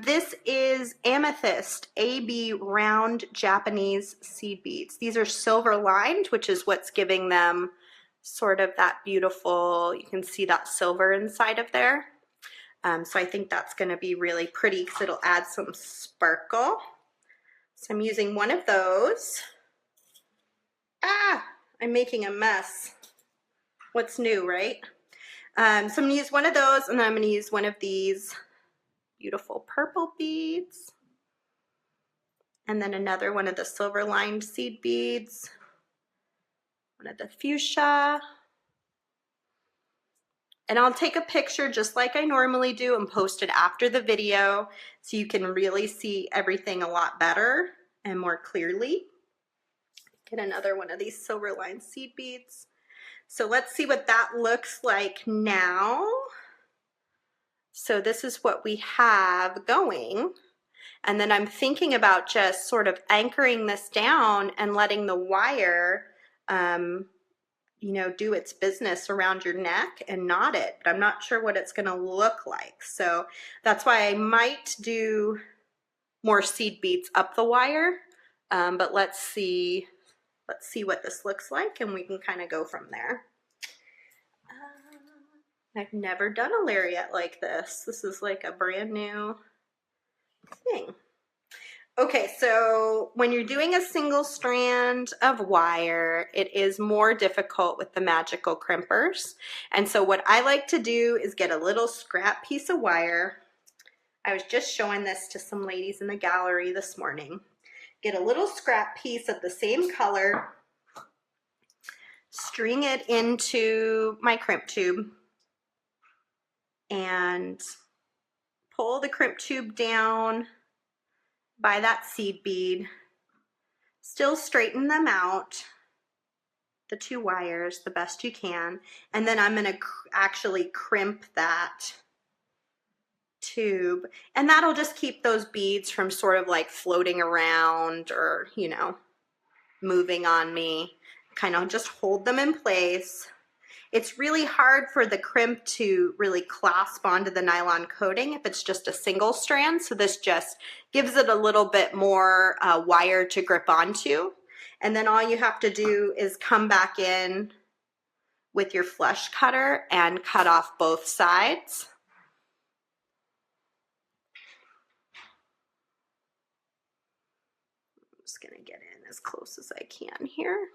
This is Amethyst AB round Japanese seed beads. These are silver lined, which is what's giving them sort of that beautiful, you can see that silver inside of there. So I think that's going to be really pretty because it'll add some sparkle. So I'm using one of those. Ah, I'm making a mess. What's new, right? So I'm going to use one of those, and then I'm going to use one of these beautiful purple beads, and then another one of the silver lined seed beads, one of the fuchsia, and I'll take a picture just like I normally do and post it after the video so you can really see everything a lot better and more clearly. Get another one of these silver lined seed beads. So let's see what that looks like now. So this is what we have going. And then I'm thinking about just sort of anchoring this down and letting the wire, you know, do its business around your neck and knot it. But I'm not sure what it's going to look like. So that's why I might do more seed beads up the wire. But let's see what this looks like, and we can kind of go from there. I've never done a lariat like this. This is like a brand new thing. Okay, so when you're doing a single strand of wire, it is more difficult with the magical crimpers. And so what I like to do is get a little scrap piece of wire. I was just showing this to some ladies in the gallery this morning. Get a little scrap piece of the same color, string it into my crimp tube, and pull the crimp tube down by that seed bead. Still straighten them out, the two wires, the best you can, and then I'm going to actually crimp that tube, and that'll just keep those beads from sort of like floating around or, you know, moving on me. Kind of just hold them in place. It's really hard for the crimp to really clasp onto the nylon coating if it's just a single strand, so this just gives it a little bit more wire to grip onto. And then all you have to do is come back in with your flush cutter and cut off both sides. I'm just going to get in as close as I can here.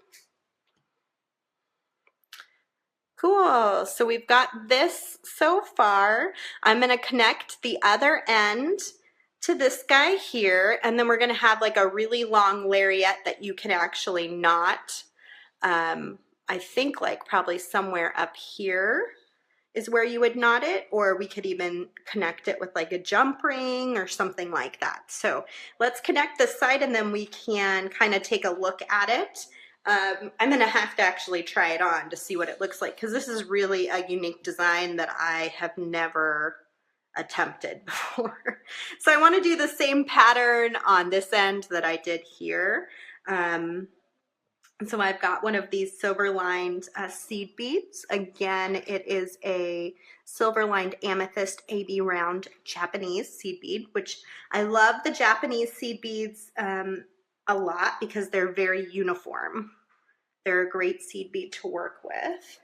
Cool, so we've got this so far. I'm going to connect the other end to this guy here, and then we're going to have like a really long lariat that you can actually knot. I think like probably somewhere up here is where you would knot it, or we could even connect it with like a jump ring or something like that. So let's connect this side and then we can kind of take a look at it. I'm gonna have to actually try it on to see what it looks like, because this is really a unique design that I have never attempted before. So I want to do the same pattern on this end that I did here. So I've got one of these silver lined seed beads. Again, it is a silver lined amethyst AB round Japanese seed bead, which I love the Japanese seed beads a lot because they're very uniform. They're a great seed bead to work with.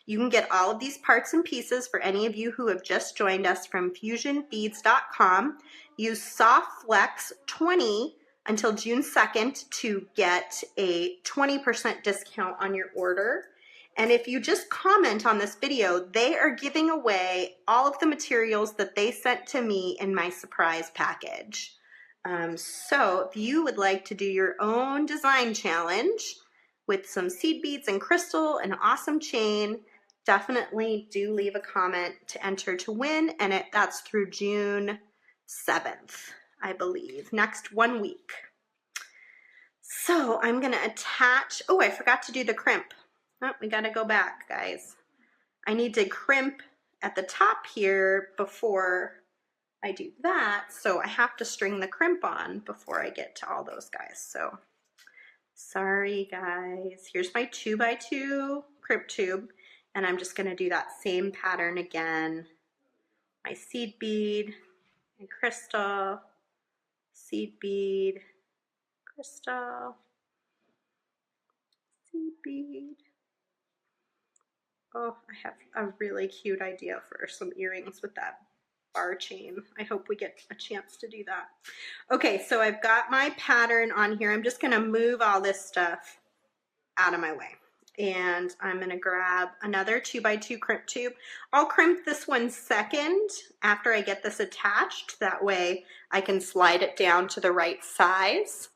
You can get all of these parts and pieces for any of you who have just joined us from fusionbeads.com. Use SoftFlex20 until June 2nd to get a 20% discount on your order. And if you just comment on this video, they are giving away all of the materials that they sent to me in my surprise package. So if you would like to do your own design challenge with some seed beads and crystal and an awesome chain, definitely do leave a comment to enter to win, and that's through June 7th, I believe, next 1 week. So I'm gonna attach, oh, I forgot to do the crimp. Oh, we gotta go back, guys. I need to crimp at the top here before I do that, so I have to string the crimp on before I get to all those guys. So sorry, guys. Here's my 2x2 crimp tube. And I'm just going to do that same pattern again. My seed bead and crystal, seed bead, crystal, seed bead. Oh, I have a really cute idea for some earrings with that bar chain. I hope we get a chance to do that. Okay, so I've got my pattern on here. I'm just going to move all this stuff out of my way. And I'm gonna grab another 2x2 crimp tube. I'll crimp this one second after I get this attached. That way I can slide it down to the right size.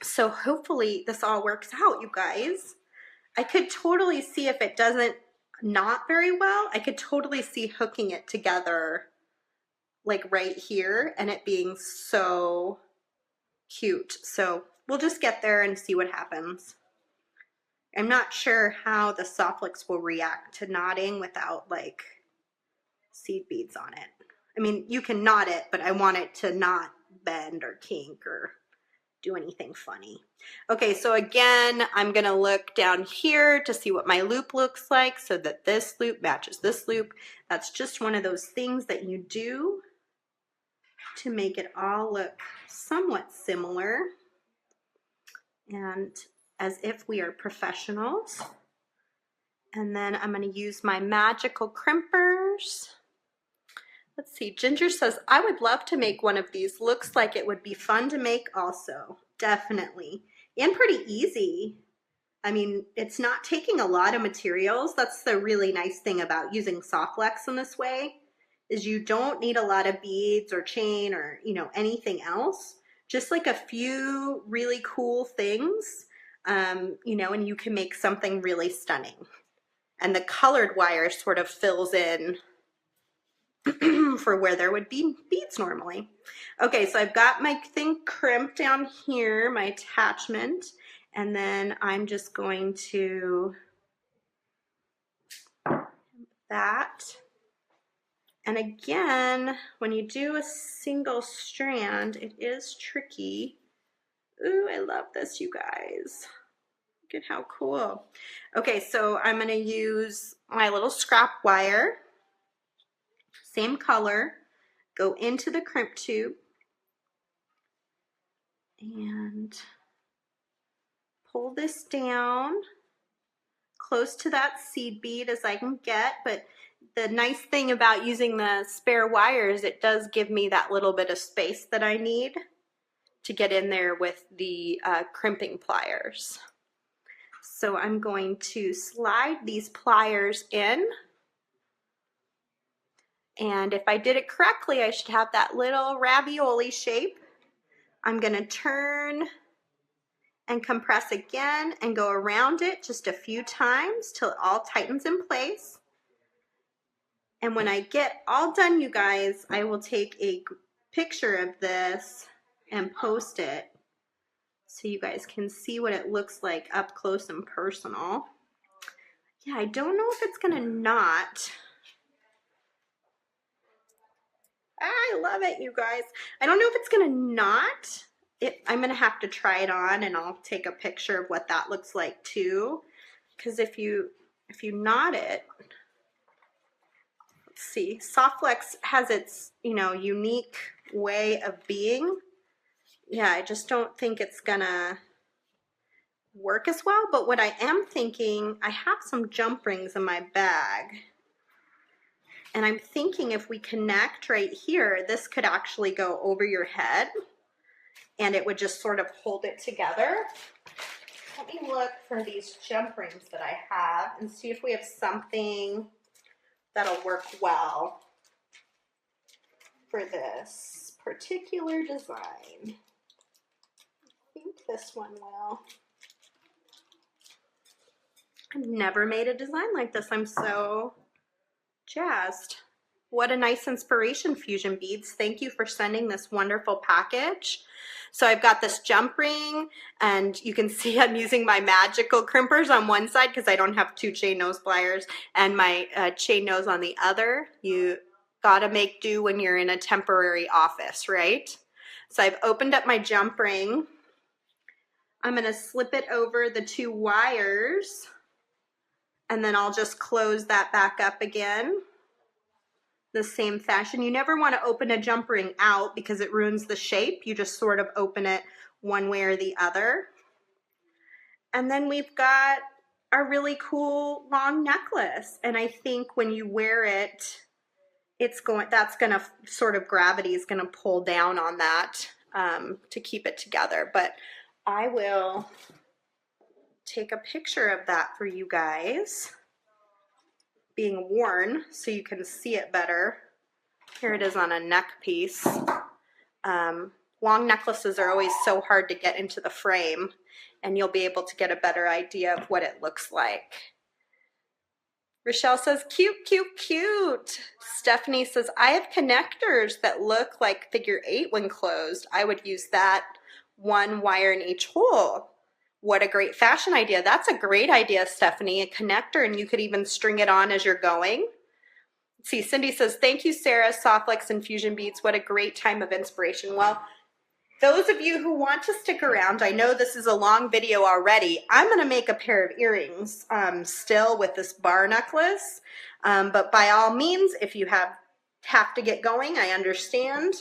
So hopefully this all works out, you guys. I could totally see if it doesn't knot very well, I could totally see hooking it together like right here and it being so cute. So we'll just get there and see what happens. I'm not sure how the Softflex will react to knotting without like seed beads on it. I mean, you can knot it, but I want it to not bend or kink or do anything funny. Okay, so again, I'm gonna look down here to see what my loop looks like so that this loop matches this loop. That's just one of those things that you do to make it all look somewhat similar and as if we are professionals. And then I'm going to use my magical crimpers. Let's see, Ginger says, I would love to make one of these. Looks like it would be fun to make also. Definitely. And pretty easy. I mean, it's not taking a lot of materials. That's the really nice thing about using Softflex in this way, is you don't need a lot of beads or chain or, you know, anything else. Just like a few really cool things, you know, and you can make something really stunning. And the colored wire sort of fills in for where there would be beads normally. Okay, so I've got my thing crimped down here, my attachment, and then I'm just going to that. And again, when you do a single strand, it is tricky. Ooh, I love this, you guys. Look at how cool. Okay, so I'm gonna use my little scrap wire, same color, go into the crimp tube and pull this down close to that seed bead as I can get, but the nice thing about using the spare wire is it does give me that little bit of space that I need to get in there with the crimping pliers. So I'm going to slide these pliers in, and if I did it correctly, I should have that little ravioli shape. I'm going to turn and compress again and go around it just a few times till it all tightens in place. And when I get all done, you guys, I will take a picture of this and post it so you guys can see what it looks like up close and personal. Yeah, I don't know if it's gonna knot. I love it, you guys. I don't know if it's gonna knot. I'm gonna have to try it on, and I'll take a picture of what that looks like too. Because if you knot it, let's see, Softflex has its, you know, unique way of being. Yeah, I just don't think it's gonna work as well. But what I am thinking, I have some jump rings in my bag. And I'm thinking if we connect right here, this could actually go over your head and it would just sort of hold it together. Let me look for these jump rings that I have and see if we have something that'll work well for this particular design. I think this one will. I've never made a design like this. I'm so jazzed. What a nice inspiration, Fusion Beads. Thank you for sending this wonderful package. So I've got this jump ring, and you can see I'm using my magical crimpers on one side because I don't have 2 chain nose pliers, and my chain nose on the other. You gotta make do when you're in a temporary office, right? So I've opened up my jump ring. I'm gonna slip it over the 2 wires, and then I'll just close that back up again the same fashion. You never want to open a jump ring out because it ruins the shape. You just sort of open it one way or the other. And then we've got our really cool long necklace. And I think when you wear it, that's gonna sort of, gravity is gonna pull down on that to keep it together. But I will take a picture of that for you guys being worn so you can see it better. Here it is on a neck piece. Long necklaces are always so hard to get into the frame, and you'll be able to get a better idea of what it looks like. Rochelle says, cute, cute, cute. Stephanie says, I have connectors that look like figure 8 when closed. I would use that, 1 wire in each hole. What a great fashion idea. That's a great idea, Stephanie. A connector, and you could even string it on as you're going. Let's see, Cindy says, thank you, Sarah, Softflex and Fusion Beads. What a great time of inspiration. Well, those of you who want to stick around, I know this is a long video already. I'm going to make a pair of earrings still with this bar necklace. But by all means, if you have to get going, I understand.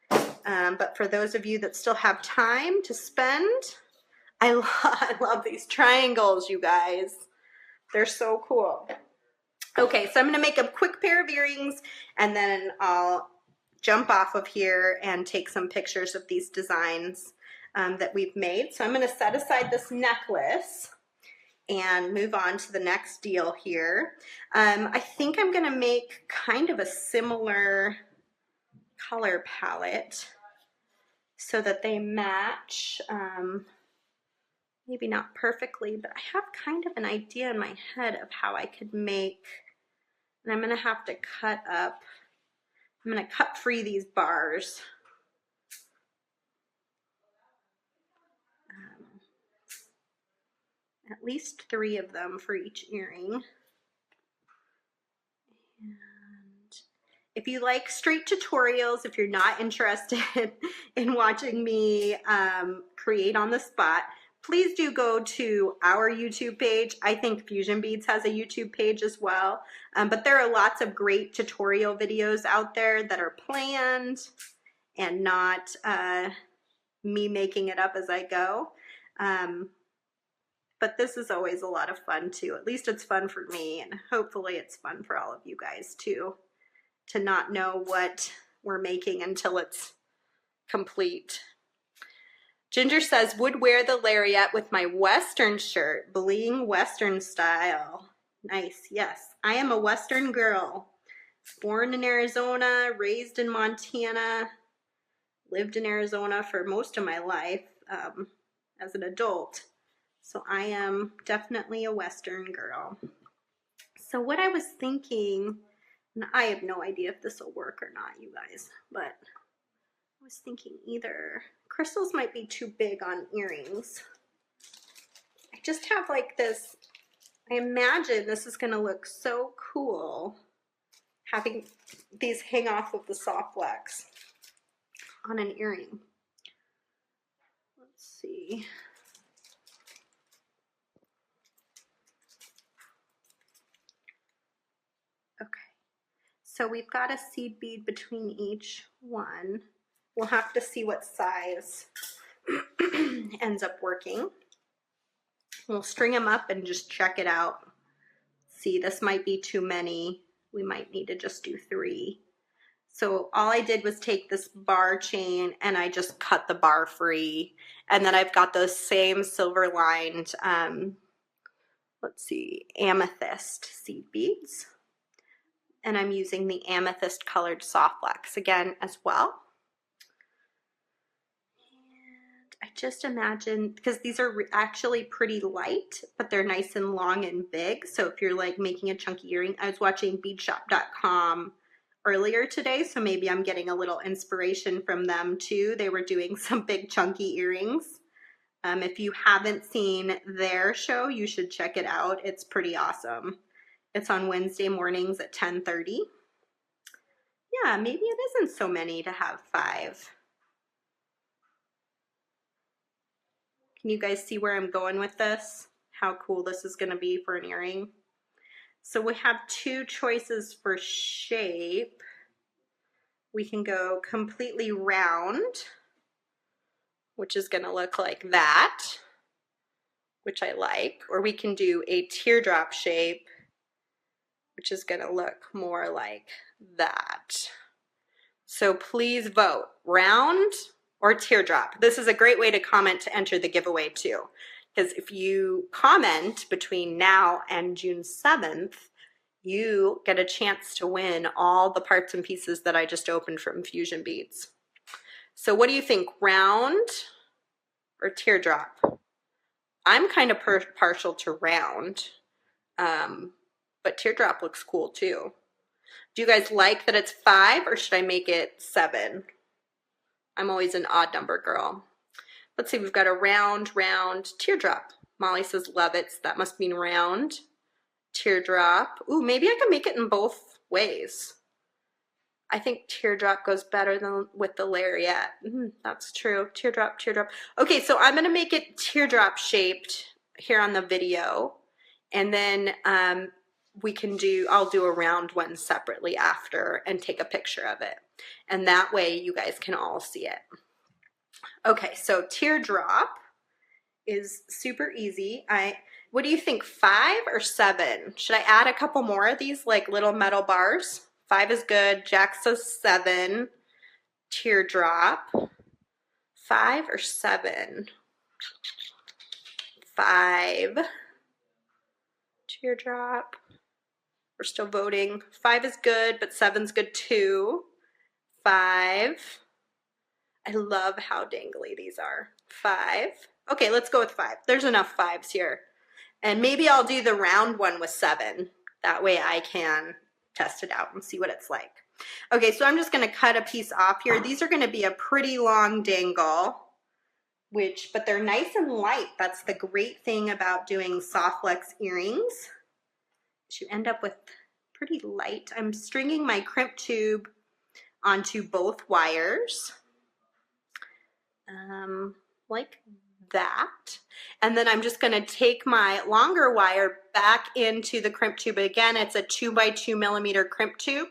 But for those of you that still have time to spend, I love these triangles, you guys. They're so cool. Okay, so I'm gonna make a quick pair of earrings, and then I'll jump off of here and take some pictures of these designs that we've made. So I'm gonna set aside this necklace and move on to the next deal here. I think I'm gonna make kind of a similar color palette so that they match. Maybe not perfectly, but I have kind of an idea in my head of how I could make, and I'm gonna have to cut up, I'm gonna cut free these bars. At least 3 of them for each earring. And if you like straight tutorials, if you're not interested in watching me create on the spot, please do go to our YouTube page. I think Fusion Beads has a YouTube page as well. But there are lots of great tutorial videos out there that are planned and not me making it up as I go. But this is always a lot of fun too. At least it's fun for me, and hopefully it's fun for all of you guys too, to not know what we're making until it's complete. Ginger says, would wear the lariat with my Western shirt, bling Western style. Nice, yes. I am a Western girl. Born in Arizona, raised in Montana, lived in Arizona for most of my life. as an adult. So I am definitely a Western girl. So what I was thinking, and I have no idea if this will work or not, you guys, but I was thinking either crystals might be too big on earrings. I just have like this, I imagine this is gonna look so cool having these hang off of the soft wax on an earring. Let's see. Okay, so we've got a seed bead between each one. We'll have to see what size ends up working. We'll string them up and just check it out. See, this might be too many. We might need to just do 3. So all I did was take this bar chain and I just cut the bar free. And then I've got those same silver lined, let's see, amethyst seed beads. And I'm using the amethyst colored soft wax again as well. I just imagine, because these are actually pretty light, but they're nice and long and big. So if you're like making a chunky earring, I was watching beadshop.com earlier today, so maybe I'm getting a little inspiration from them too. They were doing some big chunky earrings. If you haven't seen their show, you should check it out. It's pretty awesome. It's on Wednesday mornings at 10:30. Yeah, maybe it isn't so many to have 5. Can you guys see where I'm going with this? How cool this is going to be for an earring. So we have 2 choices for shape. We can go completely round, which is going to look like that, which I like, or we can do a teardrop shape, which is going to look more like that. So please vote, round or teardrop. This is a great way to comment to enter the giveaway too, because if you comment between now and June 7th, you get a chance to win all the parts and pieces that I just opened from Fusion Beads. So what do you think, round or teardrop? I'm kind of partial to round, but teardrop looks cool too. Do you guys like that it's 5 or should I make it 7? I'm always an odd number girl. Let's see, we've got a round, teardrop. Molly says love it, so that must mean round. Teardrop. Ooh, maybe I can make it in both ways. I think teardrop goes better than with the lariat. That's true. Teardrop. Okay, so I'm gonna make it teardrop shaped here on the video, and then I'll do a round one separately after and take a picture of it, and that way you guys can all see it. Okay, so teardrop is super easy. What do you think, 5 or 7? Should I add a couple more of these like little metal bars? 5 is good. Jack says 7. Teardrop. 5 or 7? 5. Teardrop. We're still voting. 5 is good, but 7's good too. 5. I love how dangly these are. 5. Okay, let's go with 5. There's enough 5s here. And maybe I'll do the round one with 7. That way I can test it out and see what it's like. Okay, so I'm just gonna cut a piece off here. These are gonna be a pretty long dangle, but they're nice and light. That's the great thing about doing soft flex earrings. You end up with pretty light. I'm stringing my crimp tube onto both wires, like that. And then I'm just gonna take my longer wire back into the crimp tube. Again, it's a 2x2 millimeter crimp tube,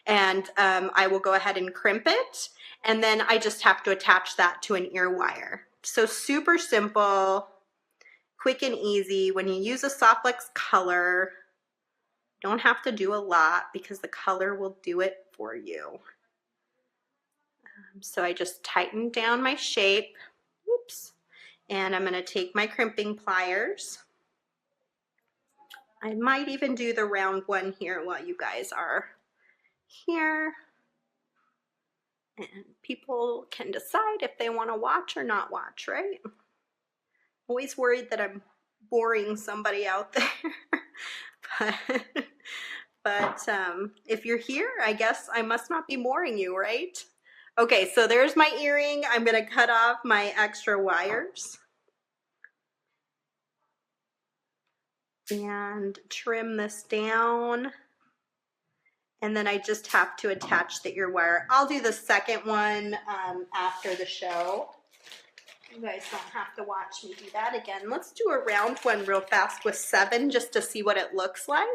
and I will go ahead and crimp it. And then I just have to attach that to an ear wire. So super simple, quick and easy. When you use a soft flex color, don't have to do a lot because the color will do it for you. So I just tightened down my shape. Oops. And I'm going to take my crimping pliers. I might even do the round one here while you guys are here. And people can decide if they want to watch or not watch, right? always worried that I'm boring somebody out there. but if you're here, I guess I must not be boring you, right? Okay, so there's my earring. I'm gonna cut off my extra wires and trim this down. And then I just have to attach the ear wire. I'll do the second one after the show. You guys don't have to watch me do that again. Let's do a round one real fast with 7 just to see what it looks like.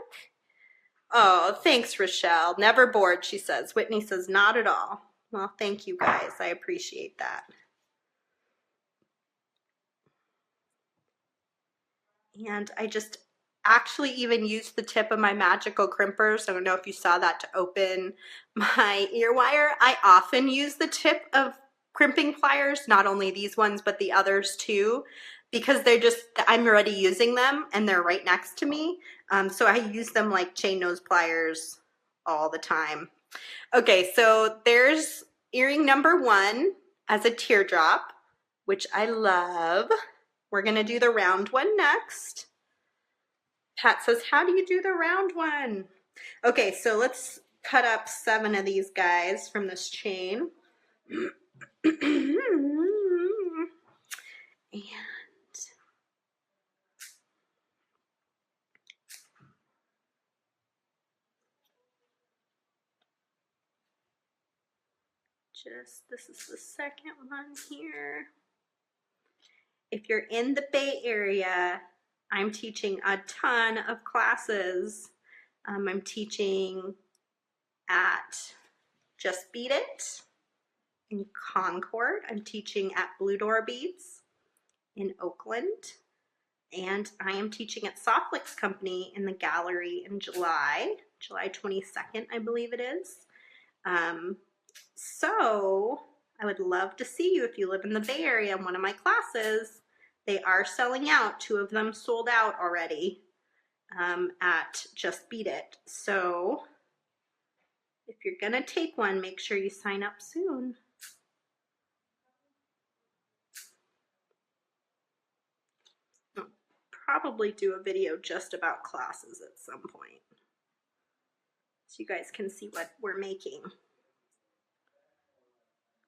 Oh, thanks, Rochelle. Never bored, she says. Whitney says, not at all. Well, thank you guys. I appreciate that. And I just actually even used the tip of my magical crimpers. I don't know if you saw that to open my ear wire. I often use the tip of crimping pliers, not only these ones, but the others too, because they're just, I'm already using them and they're right next to me. So I use them like chain nose pliers all the time. Okay, so there's earring number 1 as a teardrop, which I love. We're gonna do the round one next. Pat says, how do you do the round one? Okay, so let's cut up 7 of these guys from this chain. And this is the second one here. If you're in the Bay Area, I'm teaching a ton of classes. I'm teaching at Just Beat It in Concord. I'm teaching at Blue Door Beads in Oakland. And I am teaching at Softflix Company in the gallery in July 22nd, I believe it is. So I would love to see you if you live in the Bay Area in one of my classes. They are selling out. 2 of them sold out already at Just Beat It. So if you're gonna take one, make sure you sign up soon. I'll probably do a video just about classes at some point, so you guys can see what we're making.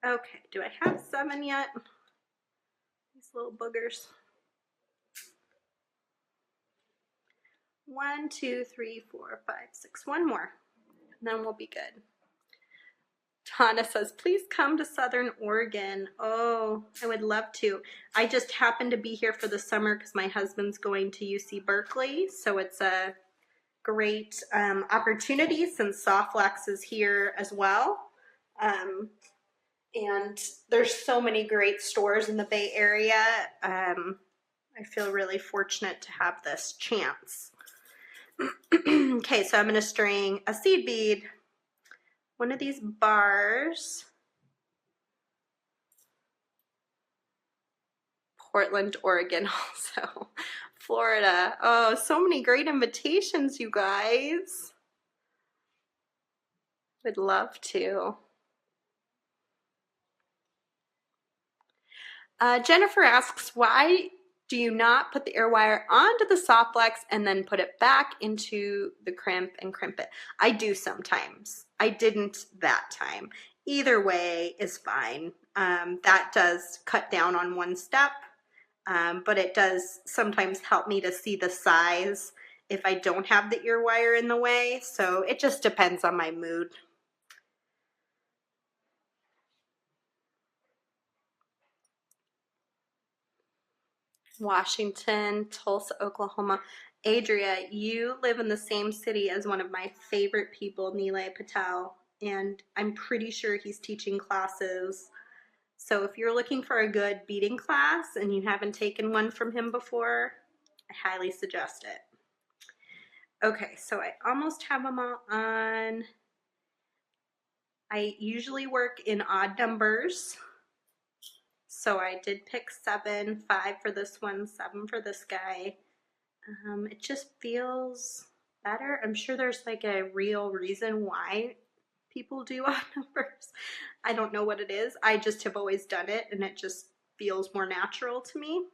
Okay, do I have 7 yet? These little boogers. 1, 2, 3, 4, 5, 6. 1 more, and then we'll be good. Tana says, please come to Southern Oregon. Oh, I would love to. I just happen to be here for the summer because my husband's going to UC Berkeley, so it's a great opportunity since Softflix is here as well. And there's so many great stores in the Bay Area. I feel really fortunate to have this chance. Okay, so I'm going to string a seed bead, one of these bars, Portland, Oregon also, Florida. Oh, so many great invitations, you guys. Would love to. Jennifer asks, why do you not put the ear wire onto the Softflix and then put it back into the crimp and crimp it? I do sometimes. I didn't that time. Either way is fine. That does cut down on one step, but it does sometimes help me to see the size if I don't have the ear wire in the way. So it just depends on my mood. Washington, Tulsa, Oklahoma. Adria, you live in the same city as one of my favorite people, Nilay Patel, and I'm pretty sure he's teaching classes. So if you're looking for a good beading class and you haven't taken one from him before, I highly suggest it. Okay, so I almost have them all on. I usually work in odd numbers. So I did pick 7, 5 for this one, 7 for this guy. It just feels better. I'm sure there's like a real reason why people do odd numbers. I don't know what it is. I just have always done it and it just feels more natural to me.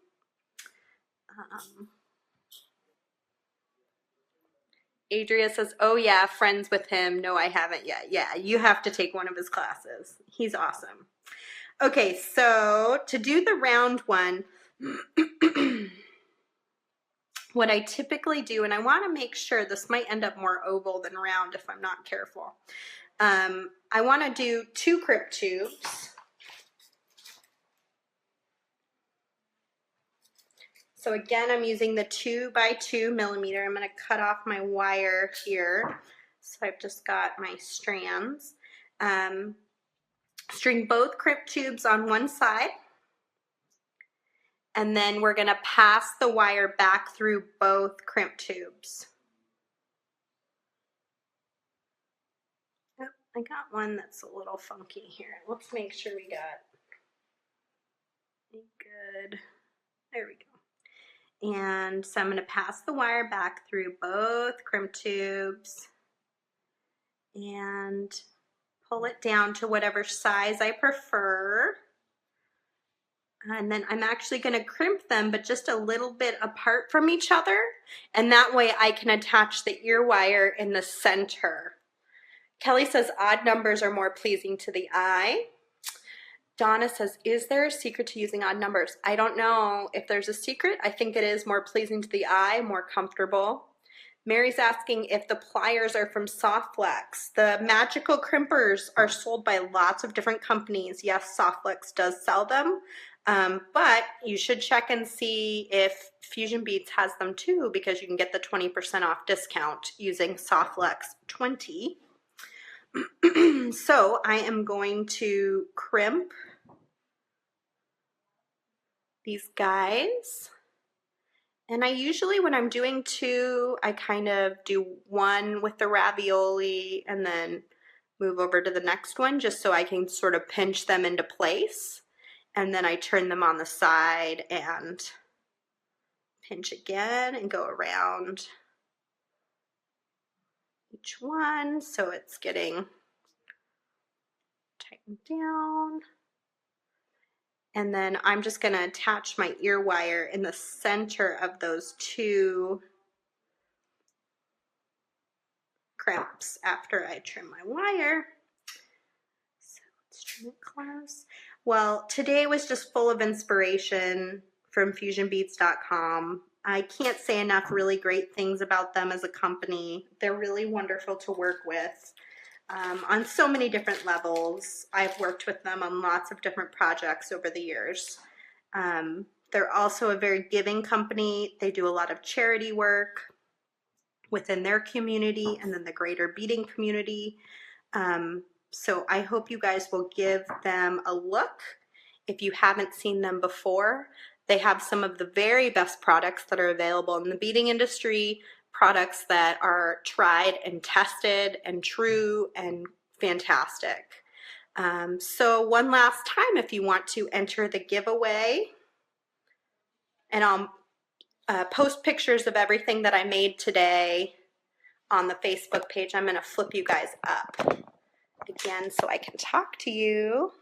Adria says, oh yeah, friends with him. No, I haven't yet. Yeah, you have to take one of his classes. He's awesome. Okay, so to do the round one, what I typically do, and I want to make sure this might end up more oval than round if I'm not careful. I want to do 2 crimp tubes. So again, I'm using the 2 by 2 millimeter. I'm going to cut off my wire here. So I've just got my strands. String both crimp tubes on one side. And then we're going to pass the wire back through both crimp tubes. Oh, I got one that's a little funky here. Let's make sure we got good. There we go. And so I'm going to pass the wire back through both crimp tubes and pull it down to whatever size I prefer. And then I'm actually going to crimp them, but just a little bit apart from each other. And that way I can attach the ear wire in the center. Kelly says odd numbers are more pleasing to the eye. Donna says, is there a secret to using odd numbers? I don't know if there's a secret. I think it is more pleasing to the eye, more comfortable. Mary's asking if the pliers are from Softflex. The magical crimpers are sold by lots of different companies. Yes, Softflex does sell them, but you should check and see if Fusion Beads has them too, because you can get the 20% off discount using Softflex 20. So I am going to crimp these guys. And I usually, when I'm doing 2, I kind of do 1 with the ravioli and then move over to the next one just so I can sort of pinch them into place. And then I turn them on the side and pinch again and go around each one so it's getting tightened down. And then I'm just going to attach my ear wire in the center of those 2 crimps after I trim my wire. So let's trim it close. Well, today was just full of inspiration from FusionBeads.com. I can't say enough really great things about them as a company. They're really wonderful to work with. On so many different levels. I've worked with them on lots of different projects over the years. They're also a very giving company. They do a lot of charity work within their community and then the greater beading community. So I hope you guys will give them a look if you haven't seen them before. They have some of the very best products that are available in the beading industry, products that are tried and tested and true and fantastic. So one last time, if you want to enter the giveaway, and I'll post pictures of everything that I made today on the Facebook page. I'm going to flip you guys up again so I can talk to you.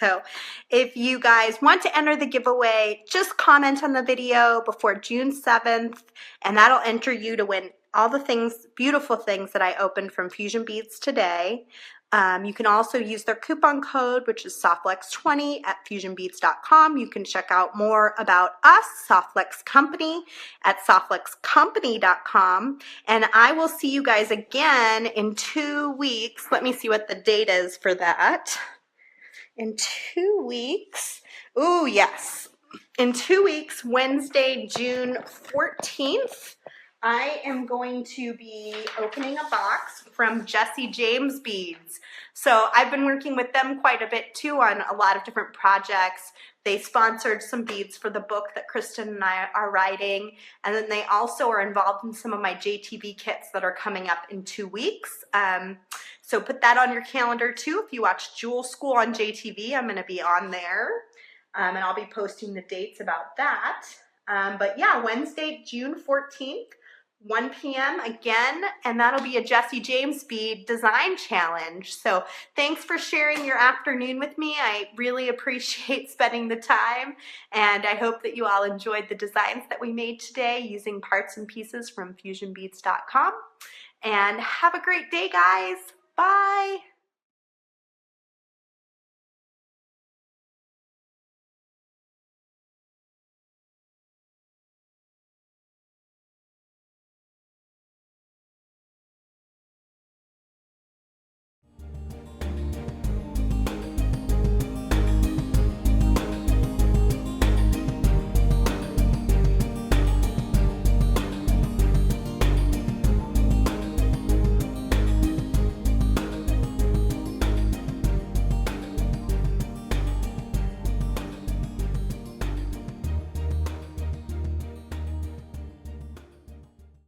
So if you guys want to enter the giveaway, just comment on the video before June 7th, and that'll enter you to win all the things, beautiful things that I opened from Fusion Beads today. You can also use their coupon code, which is Softflex20 at FusionBeads.com. You can check out more about us, Softflex Company, at SoftFlexCompany.com. And I will see you guys again in 2 weeks. Let me see what the date is for that. In 2 weeks, ooh, yes. In 2 weeks, Wednesday, June 14th, I am going to be opening a box from Jesse James Beads. So I've been working with them quite a bit too on a lot of different projects. They sponsored some beads for the book that Kristen and I are writing. And then they also are involved in some of my JTV kits that are coming up in 2 weeks. So put that on your calendar too. If you watch Jewel School on JTV, I'm going to be on there. And I'll be posting the dates about that. But yeah, Wednesday, June 14th, 1 p.m. again, and that'll be a Jesse James Bead design challenge. So thanks for sharing your afternoon with me. I really appreciate spending the time, and I hope that you all enjoyed the designs that we made today using parts and pieces from fusionbeads.com. And have a great day, guys. Bye.